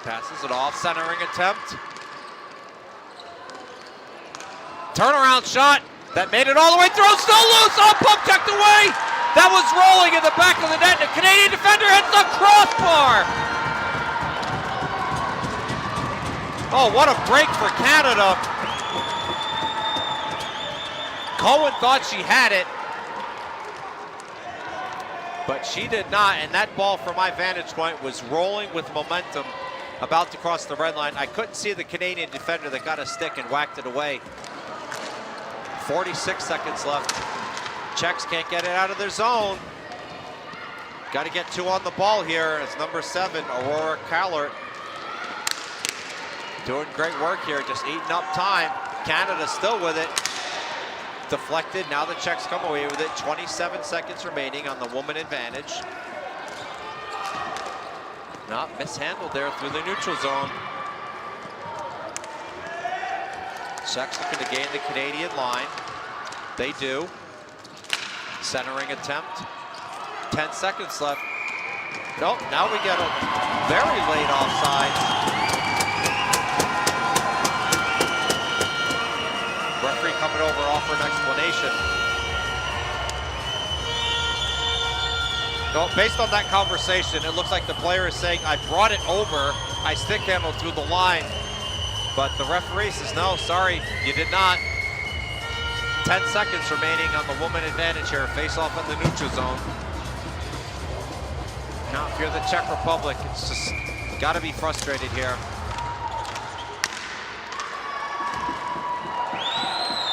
Passes it off. Centering attempt. Turnaround shot. That made it all the way through. Still loose. Oh, pump checked away. That was rolling in the back of the net. The Canadian defender hits the crossbar. Oh, what a break for Canada. Cohen thought she had it, but she did not, and that ball from my vantage point was rolling with momentum, about to cross the red line. I couldn't see the Canadian defender that got a stick and whacked it away. 46 seconds left. Czechs can't get it out of their zone. Got to get 2 on the ball here. It's number 7, Aurora Kallert. Doing great work here, just eating up time. Canada still with it. Deflected, now the Czechs come away with it. 27 seconds remaining on the woman advantage. Not mishandled there through the neutral zone. Czechs looking to gain the Canadian line. They do. Centering attempt. 10 seconds left. Nope, now we get a very late offside. Referee coming over, offer an explanation. No, based on that conversation, it looks like the player is saying, I brought it over, I stick handled through the line. But the referee says, no, sorry, you did not. 10 seconds remaining on the woman advantage here. Face off in the neutral zone. Now, if you're the Czech Republic, it's just got to be frustrated here.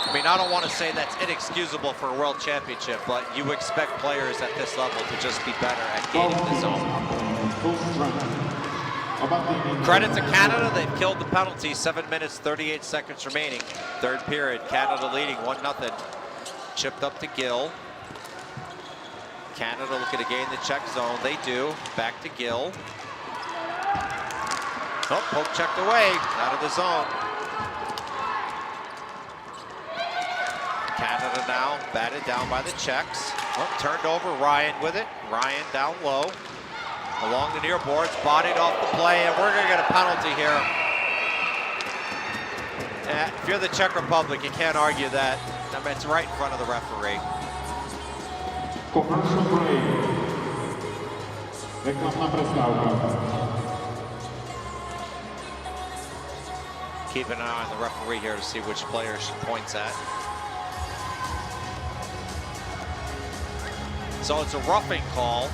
I mean, I don't want to say that's inexcusable for a world championship, but you expect players at this level to just be better at gaining the zone. Credit to Canada, they've killed the penalty. 7 minutes, 38 seconds remaining. Third period, Canada leading 1-0. Chipped up to Gill. Canada looking to gain the Czech zone. They do. Back to Gill. Oh, poke checked away, out of the zone. Canada now batted down by the Czechs. Oh, turned over, Ryan with it. Ryan down low. Along the near boards, bodied off the play, and we're gonna get a penalty here. If you're the Czech Republic, you can't argue that. I mean, it's right in front of the referee.
Commercial break. Reklamná prestávka.
Keep an eye on the referee here to see which player she points at. So it's a roughing call.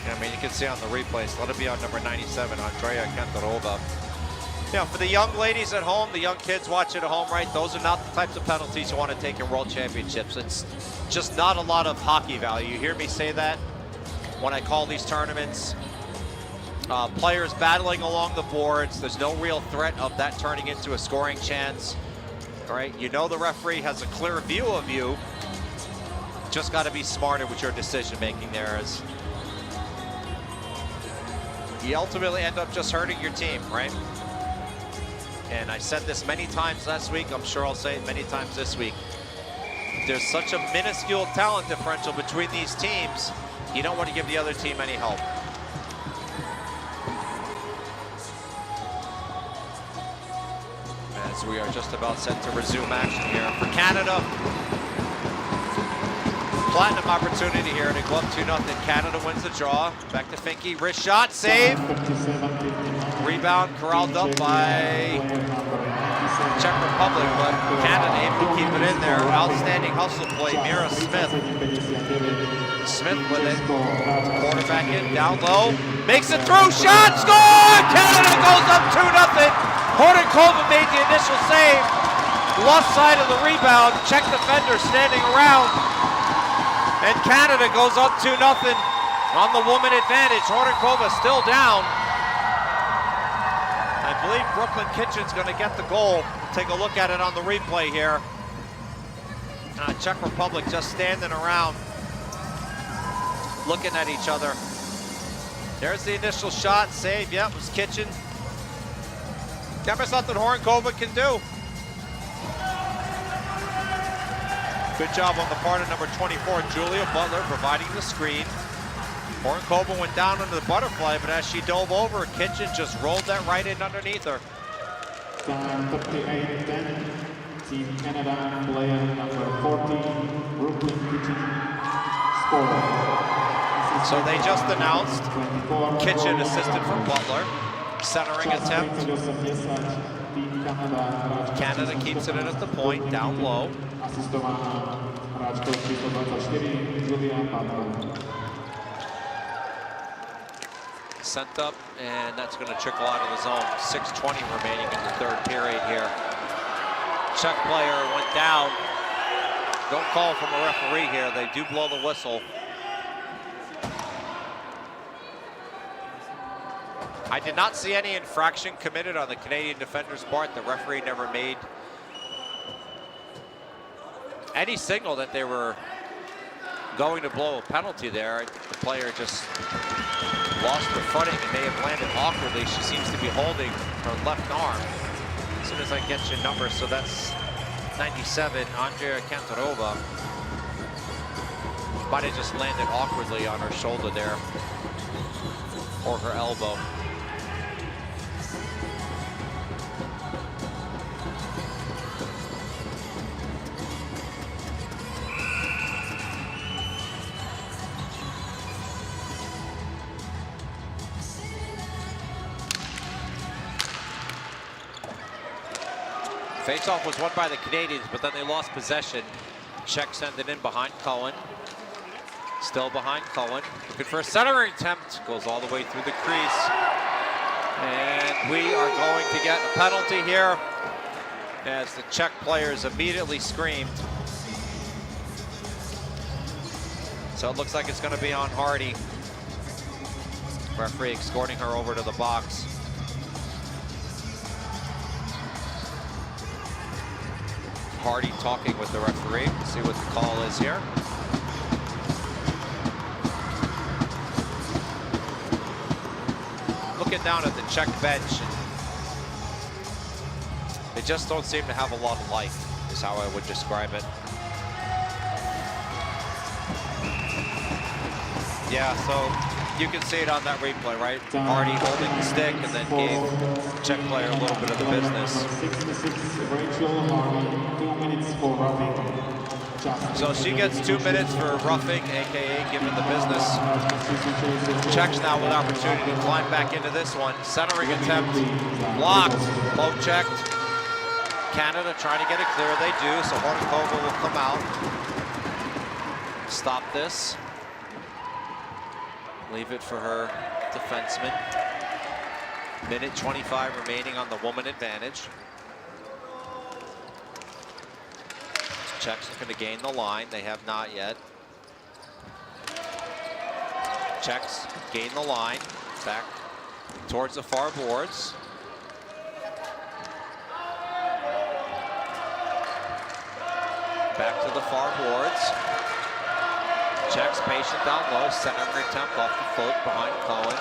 I mean, you can see on the replays, let it be on number 97, Andrea Kenterova. You know, for the young ladies at home, the young kids watching at home, right, those are not the types of penalties you want to take in world championships. It's just not a lot of hockey value. You hear me say that when I call these tournaments. Players battling along the boards. There's no real threat of that turning into a scoring chance. All right, you know the referee has a clear view of you. Just got to be smarter with your decision making there. As you ultimately end up just hurting your team, right? And I said this many times last week. I'm sure I'll say it many times this week. There's such a minuscule talent differential between these teams. You don't want to give the other team any help. As we are just about set to resume action here for Canada. Platinum opportunity here to go up 2-0. Canada wins the draw. Back to Finke, wrist shot, save. Rebound corralled up by Czech Republic, but Canada able to keep it in there. outstanding hustle play. Mira Smith. Smith with it. Quarterback in, down low. Makes it through. Shot! Score! Canada goes up 2-0. Hornikova made the initial save. Left side of the rebound. Czech defender standing around. And Canada goes up 2-0 on the woman advantage. Hornikova still down. I believe Brooklyn Kitchen's going to get the goal. We'll take a look at it on the replay here. Czech Republic just standing around, looking at each other. There's the initial shot, save, yep, it was Kitchen. Never something Hornikova can do. Good job on the part of number 24, Julia Butler, providing the screen. Hornikova went down under the butterfly, but as she dove over, Kitchen just rolled that right in underneath her.
Time 38-10. Team Canada, player number 14, Brooklyn Kitchen, scorer.
So they just announced Kitchen assisted from Butler. Centering attempt. Canada keeps it in at the point, down low. Sent up, and that's going to trickle out of the zone. 6:20 remaining in the third period here. Czech player went down. Don't call from a referee here. They do blow the whistle. I did not see any infraction committed on the Canadian defender's part. The referee never made any signal that they were going to blow a penalty there. The player just lost her footing and may have landed awkwardly. She seems to be holding her left arm. As soon as I get your number, so that's 97, Andrea Kantarova. Might have just landed awkwardly on her shoulder there, or her elbow. Faceoff was won by the Canadians, but then they lost possession. Czech send it in behind Cohen. Still behind Cohen. Looking for a centering attempt. Goes all the way through the crease. And we are going to get a penalty here as the Czech players immediately screamed. So it looks like it's going to be on Hardy. Referee escorting her over to the box. Hardy talking with the referee. See what the call is here. Looking down at the Czech bench, and they just don't seem to have a lot of life, is how I would describe it. Yeah, so you can see it on that replay, right? Hardy holding the stick and then gave the Czech player a little bit of the business. So she gets 2 minutes for roughing, aka giving the business. Czechs now with opportunity to climb back into this one. Centering attempt, blocked, low checked. Canada trying to get it clear, they do, so Hornikova will come out. Stop this. Leave it for her defenseman. Minute 25 remaining on the woman advantage. Czechs looking to gain the line. They have not yet. Czechs gain the line. Back towards the far boards. Back to the far boards. Czechs patient down low. Centering attempt off the foot behind Cohen.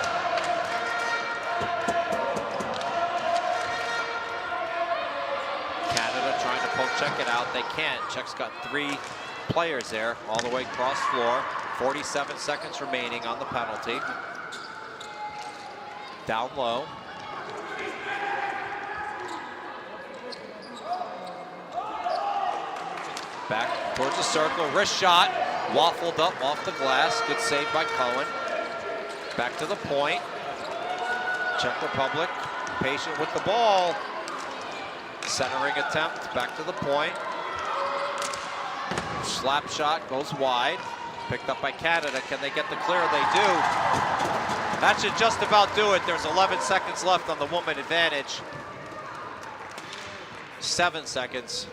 Trying to poke check it out. They can't. Czechs got 3 players there all the way across floor. 47 seconds remaining on the penalty. Down low. Back towards the circle. Wrist shot. Waffled up off the glass. Good save by Cohen. Back to the point. Czech Republic patient with the ball. Centering attempt, back to the point. Slap shot goes wide. Picked up by Canada. Can they get the clear? They do. That should just about do it. There's 11 seconds left on the woman advantage. 7 seconds.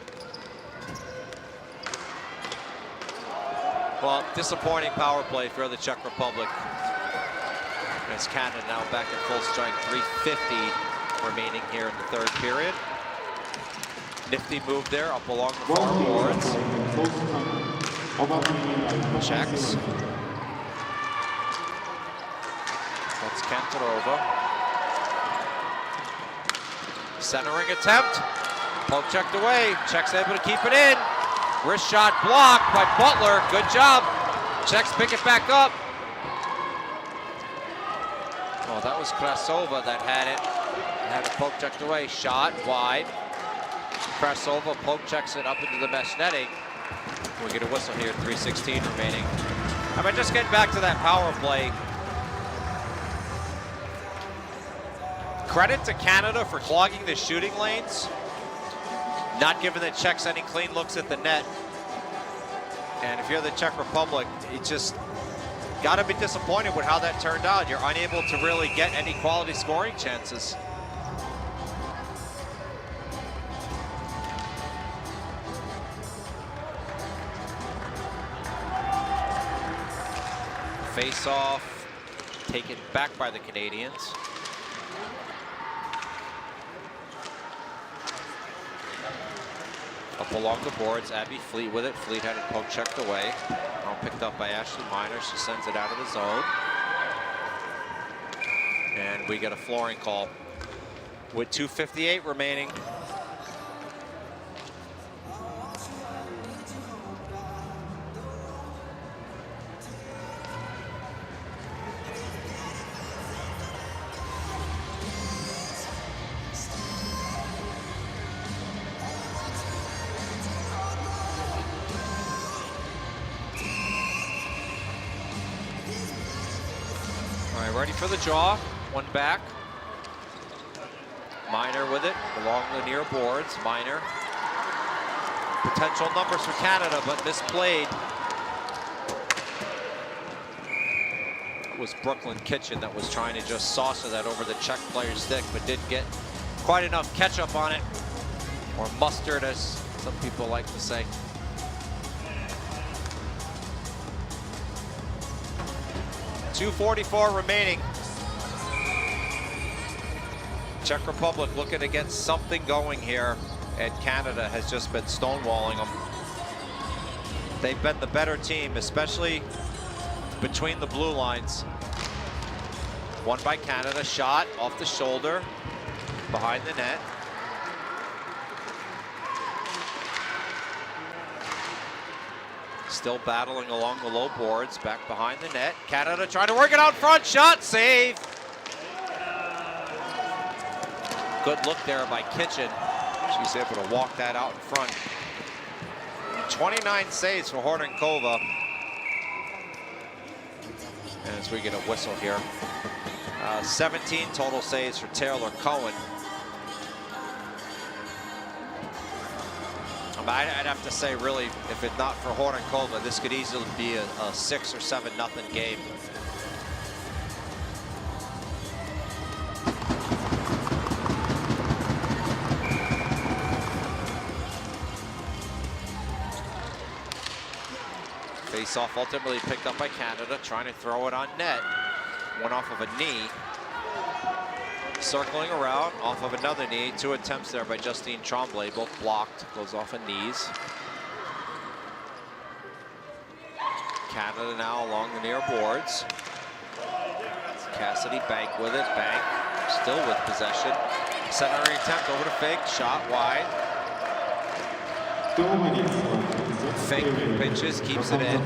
Well, disappointing power play for the Czech Republic. As Canada now back at full strength. 3:50 remaining here in the third period. Nifty move there up along the far boards. Czechs. That's Kantarova. Centering attempt. Poke checked away. Czechs able to keep it in. Wrist shot blocked by Butler. Good job. Czechs pick it back up. Oh, that was Krasova that had it. Had a poke checked away. Shot wide. Krasova poke checks it up into the mesh netting. We get a whistle here, 3:16 remaining. I mean, just getting back to that power play. Credit to Canada for clogging the shooting lanes. Not giving the Czechs any clean looks at the net. And if you're the Czech Republic, you just got to be disappointed with how that turned out. You're unable to really get any quality scoring chances. Face-off taken back by the Canadians. Up along the boards, Abby Fleet with it. Fleet had it poke checked away. Now picked up by Ashley Miner. She sends it out of the zone. And we get a flooring call with 2:58 remaining. Ready for the draw, one back. Miner with it, along the near boards, Miner. Potential numbers for Canada, but misplayed. It was Brooklyn Kitchen that was trying to just saucer that over the Czech player's stick, but didn't get quite enough ketchup on it, or mustard, as some people like to say. .244 remaining. Czech Republic looking to get something going here, and Canada has just been stonewalling them. They've been the better team, especially between the blue lines. One by Canada, shot off the shoulder, behind the net. Still battling along the low boards, back behind the net. Canada trying to work it out front, shot, save. Good look there by Kitchen. She's able to walk that out in front. 29 saves for Hordenkova. And as we get a whistle here, 17 total saves for Taylor Cohen. I'd have to say, really, if it's not for Hordenkova, this could easily be a 6 or 7-0 game. Face-off ultimately picked up by Canada, trying to throw it on net. One off of a knee. Circling around off of another knee. 2 attempts there by Justine Tremblay, both blocked. Goes off of knees. Canada now along the near boards. Cassidy Bank with it. Bank still with possession. Centering attempt over to Fink. Shot wide. Fink pitches, keeps it in.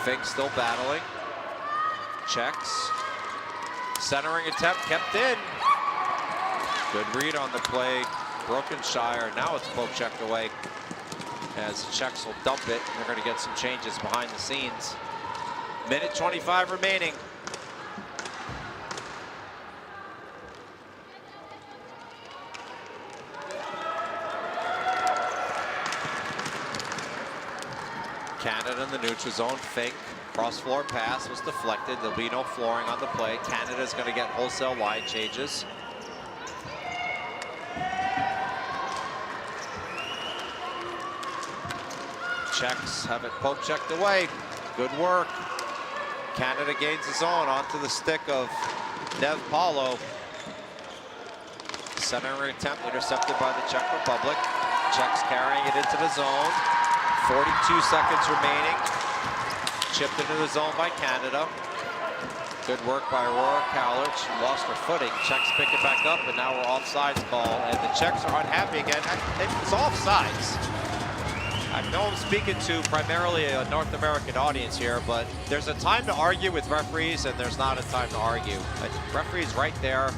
Fink still battling. Checks. Centering attempt kept in. Good read on the play. Brokenshire. Now it's poke checked away. As the Czechs will dump it. They're going to get some changes behind the scenes. Minute 25 remaining. Canada in the neutral zone. Fake cross floor pass was deflected. There'll be no flooring on the play. Canada's going to get wholesale line changes. Czechs have it poke checked away. Good work. Canada gains the zone onto the stick of Nev Paulo. Centering attempt intercepted by the Czech Republic. Czechs carrying it into the zone. 42 seconds remaining. Chipped into the zone by Canada. Good work by Aurora Kalic. Lost her footing. Czechs pick it back up, and now we're offsides call. And the Czechs are unhappy again. It's offsides. I know I'm speaking to primarily a North American audience here, but there's a time to argue with referees, and there's not a time to argue. The referee's right there.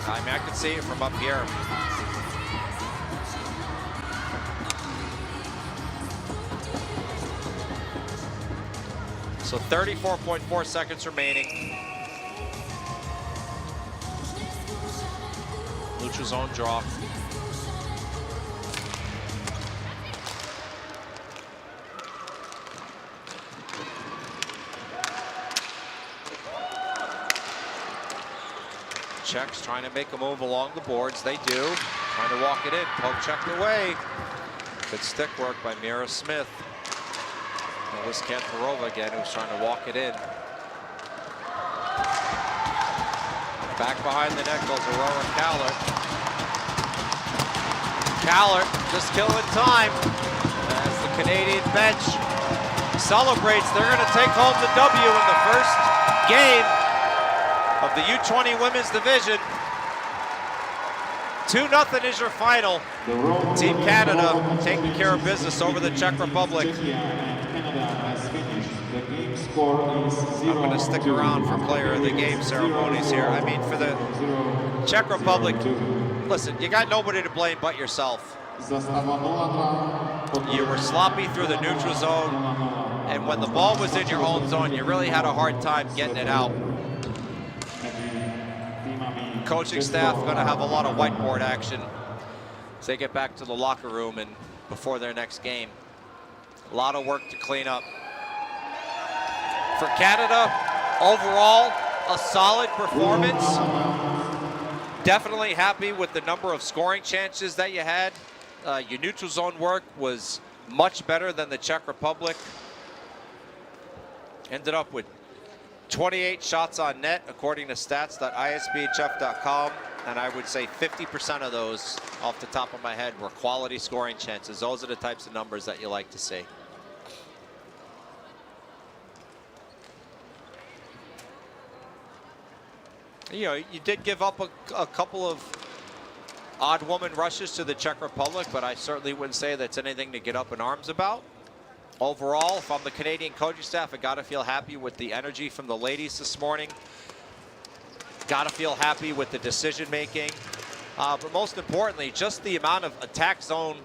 I mean, I can see it from up here. So 34.4 seconds remaining. Neutral zone draw. Czechs trying to make a move along the boards. They do. Trying to walk it in. Poke checked away. Good stick work by Mira Smith. It was Kantarova again who's trying to walk it in. Back behind the net goes Aurora Kalic. Kalic just killing time as the Canadian bench celebrates. They're going to take home the W in the first game of the U20 Women's Division. 2-0 is your final. Team Canada taking care of business over the Czech Republic. I'm going to stick around for player of the game ceremonies here. I mean, for the Czech Republic, listen, you got nobody to blame but yourself. You were sloppy through the neutral zone, and when the ball was in your own zone, you really had a hard time getting it out. Coaching staff going to have a lot of whiteboard action as they get back to the locker room and before their next game. A lot of work to clean up. For Canada, overall, a solid performance. Definitely happy with the number of scoring chances that you had. Your neutral zone work was much better than the Czech Republic. Ended up with 28 shots on net, according to stats.isbhf.com, and I would say 50% of those, off the top of my head, were quality scoring chances. Those are the types of numbers that you like to see. You know, you did give up a couple of odd woman rushes to the Czech Republic, but I certainly wouldn't say that's anything to get up in arms about. Overall, if I'm the Canadian coaching staff, I got to feel happy with the energy from the ladies this morning. Got to feel happy with the decision making. But most importantly, just the amount of attack zone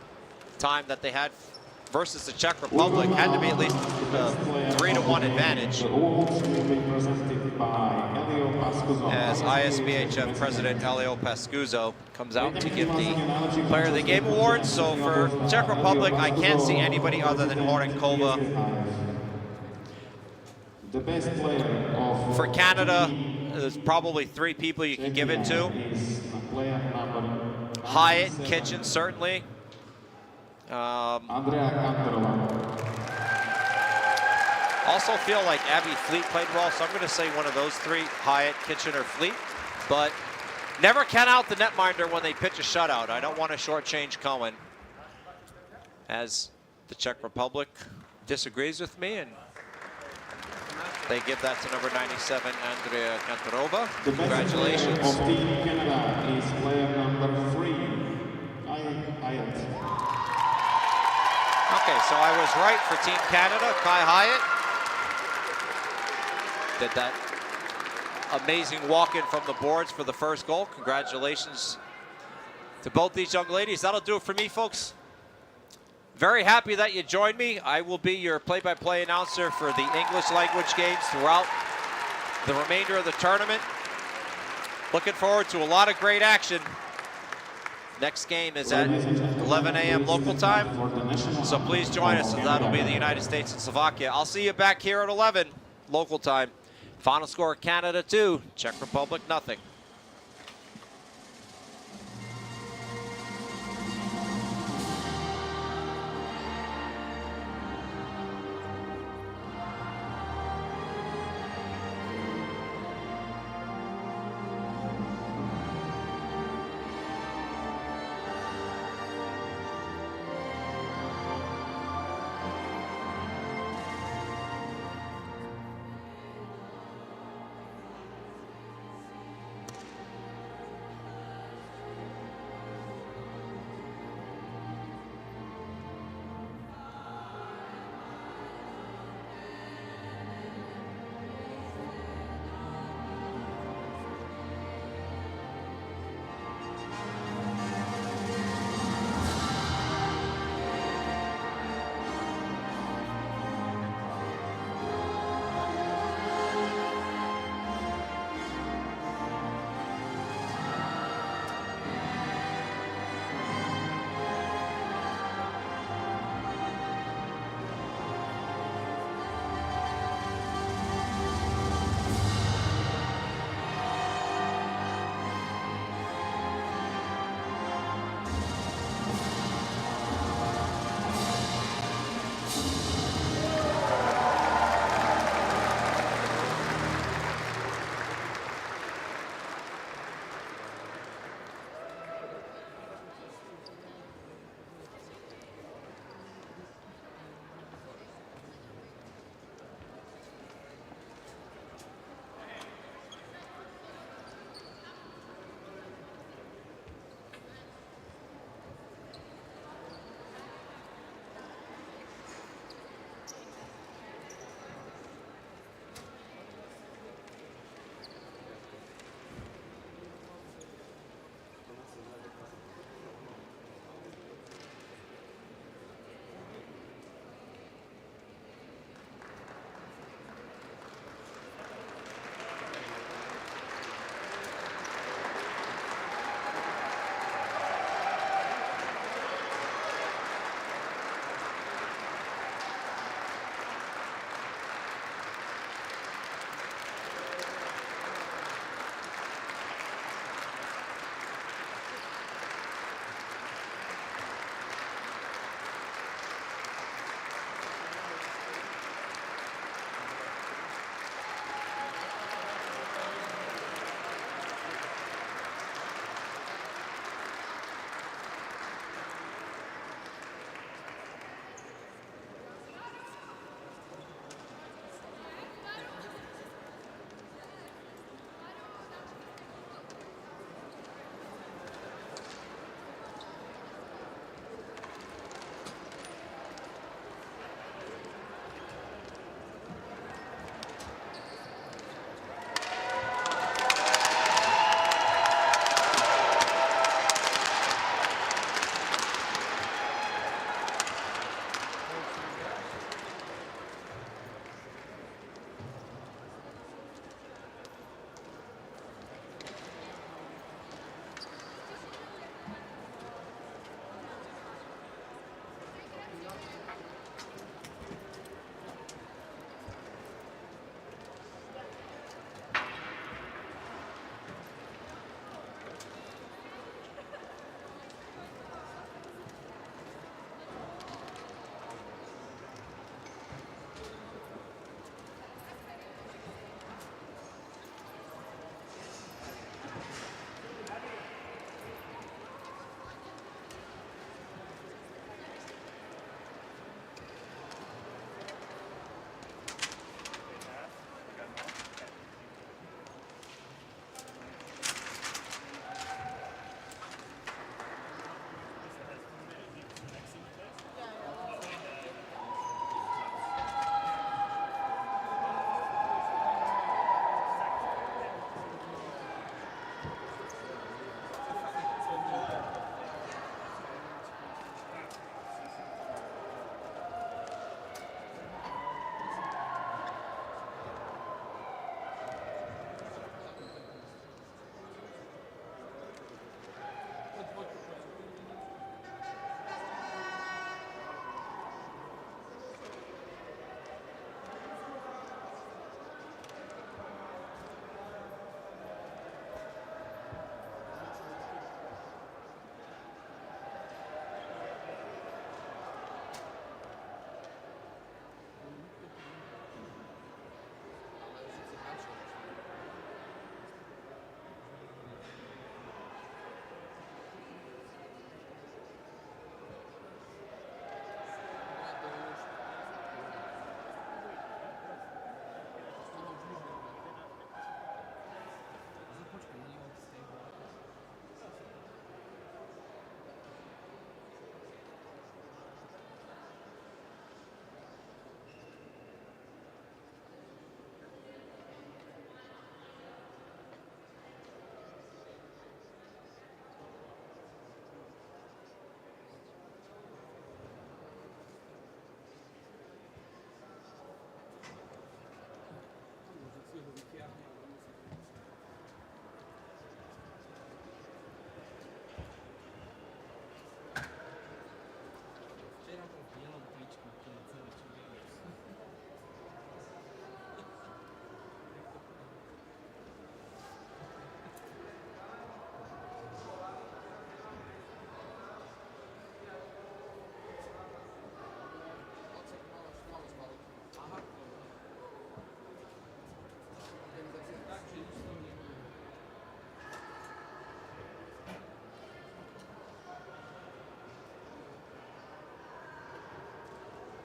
time that they had versus the Czech Republic had to be at least a 3-1 advantage. As ISBHF President Elio Pascuzo comes out to give the Player of the Game award. So for Czech Republic, I can't see anybody other than Horenkova. For Canada, there's probably 3 people you can give it to. Hyatt, Kitchen, certainly. Also feel like Abby Fleet played well, so I'm going to say one of those 3, Hyatt, Kitchen, or Fleet. But never count out the netminder when they pitch a shutout. I don't want to shortchange Cohen, as the Czech Republic disagrees with me, and they give that to number 97, Andrea Kantarova. Congratulations.
Of Team Canada is player number 3, Hyatt.
Okay, so I was right for Team Canada. Kai Hyatt did that amazing walk-in from the boards for the first goal. Congratulations to both these young ladies. That'll do it for me, folks. Very happy that you joined me. I will be your play-by-play announcer for the English language games throughout the remainder of the tournament. Looking forward to a lot of great action. Next game is at 11 a.m. local time, so please join us, as that'll be the United States and Slovakia. I'll see you back here at 11 local time. Final score: Canada 2, Czech Republic nothing.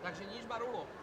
Takže níž Barulo.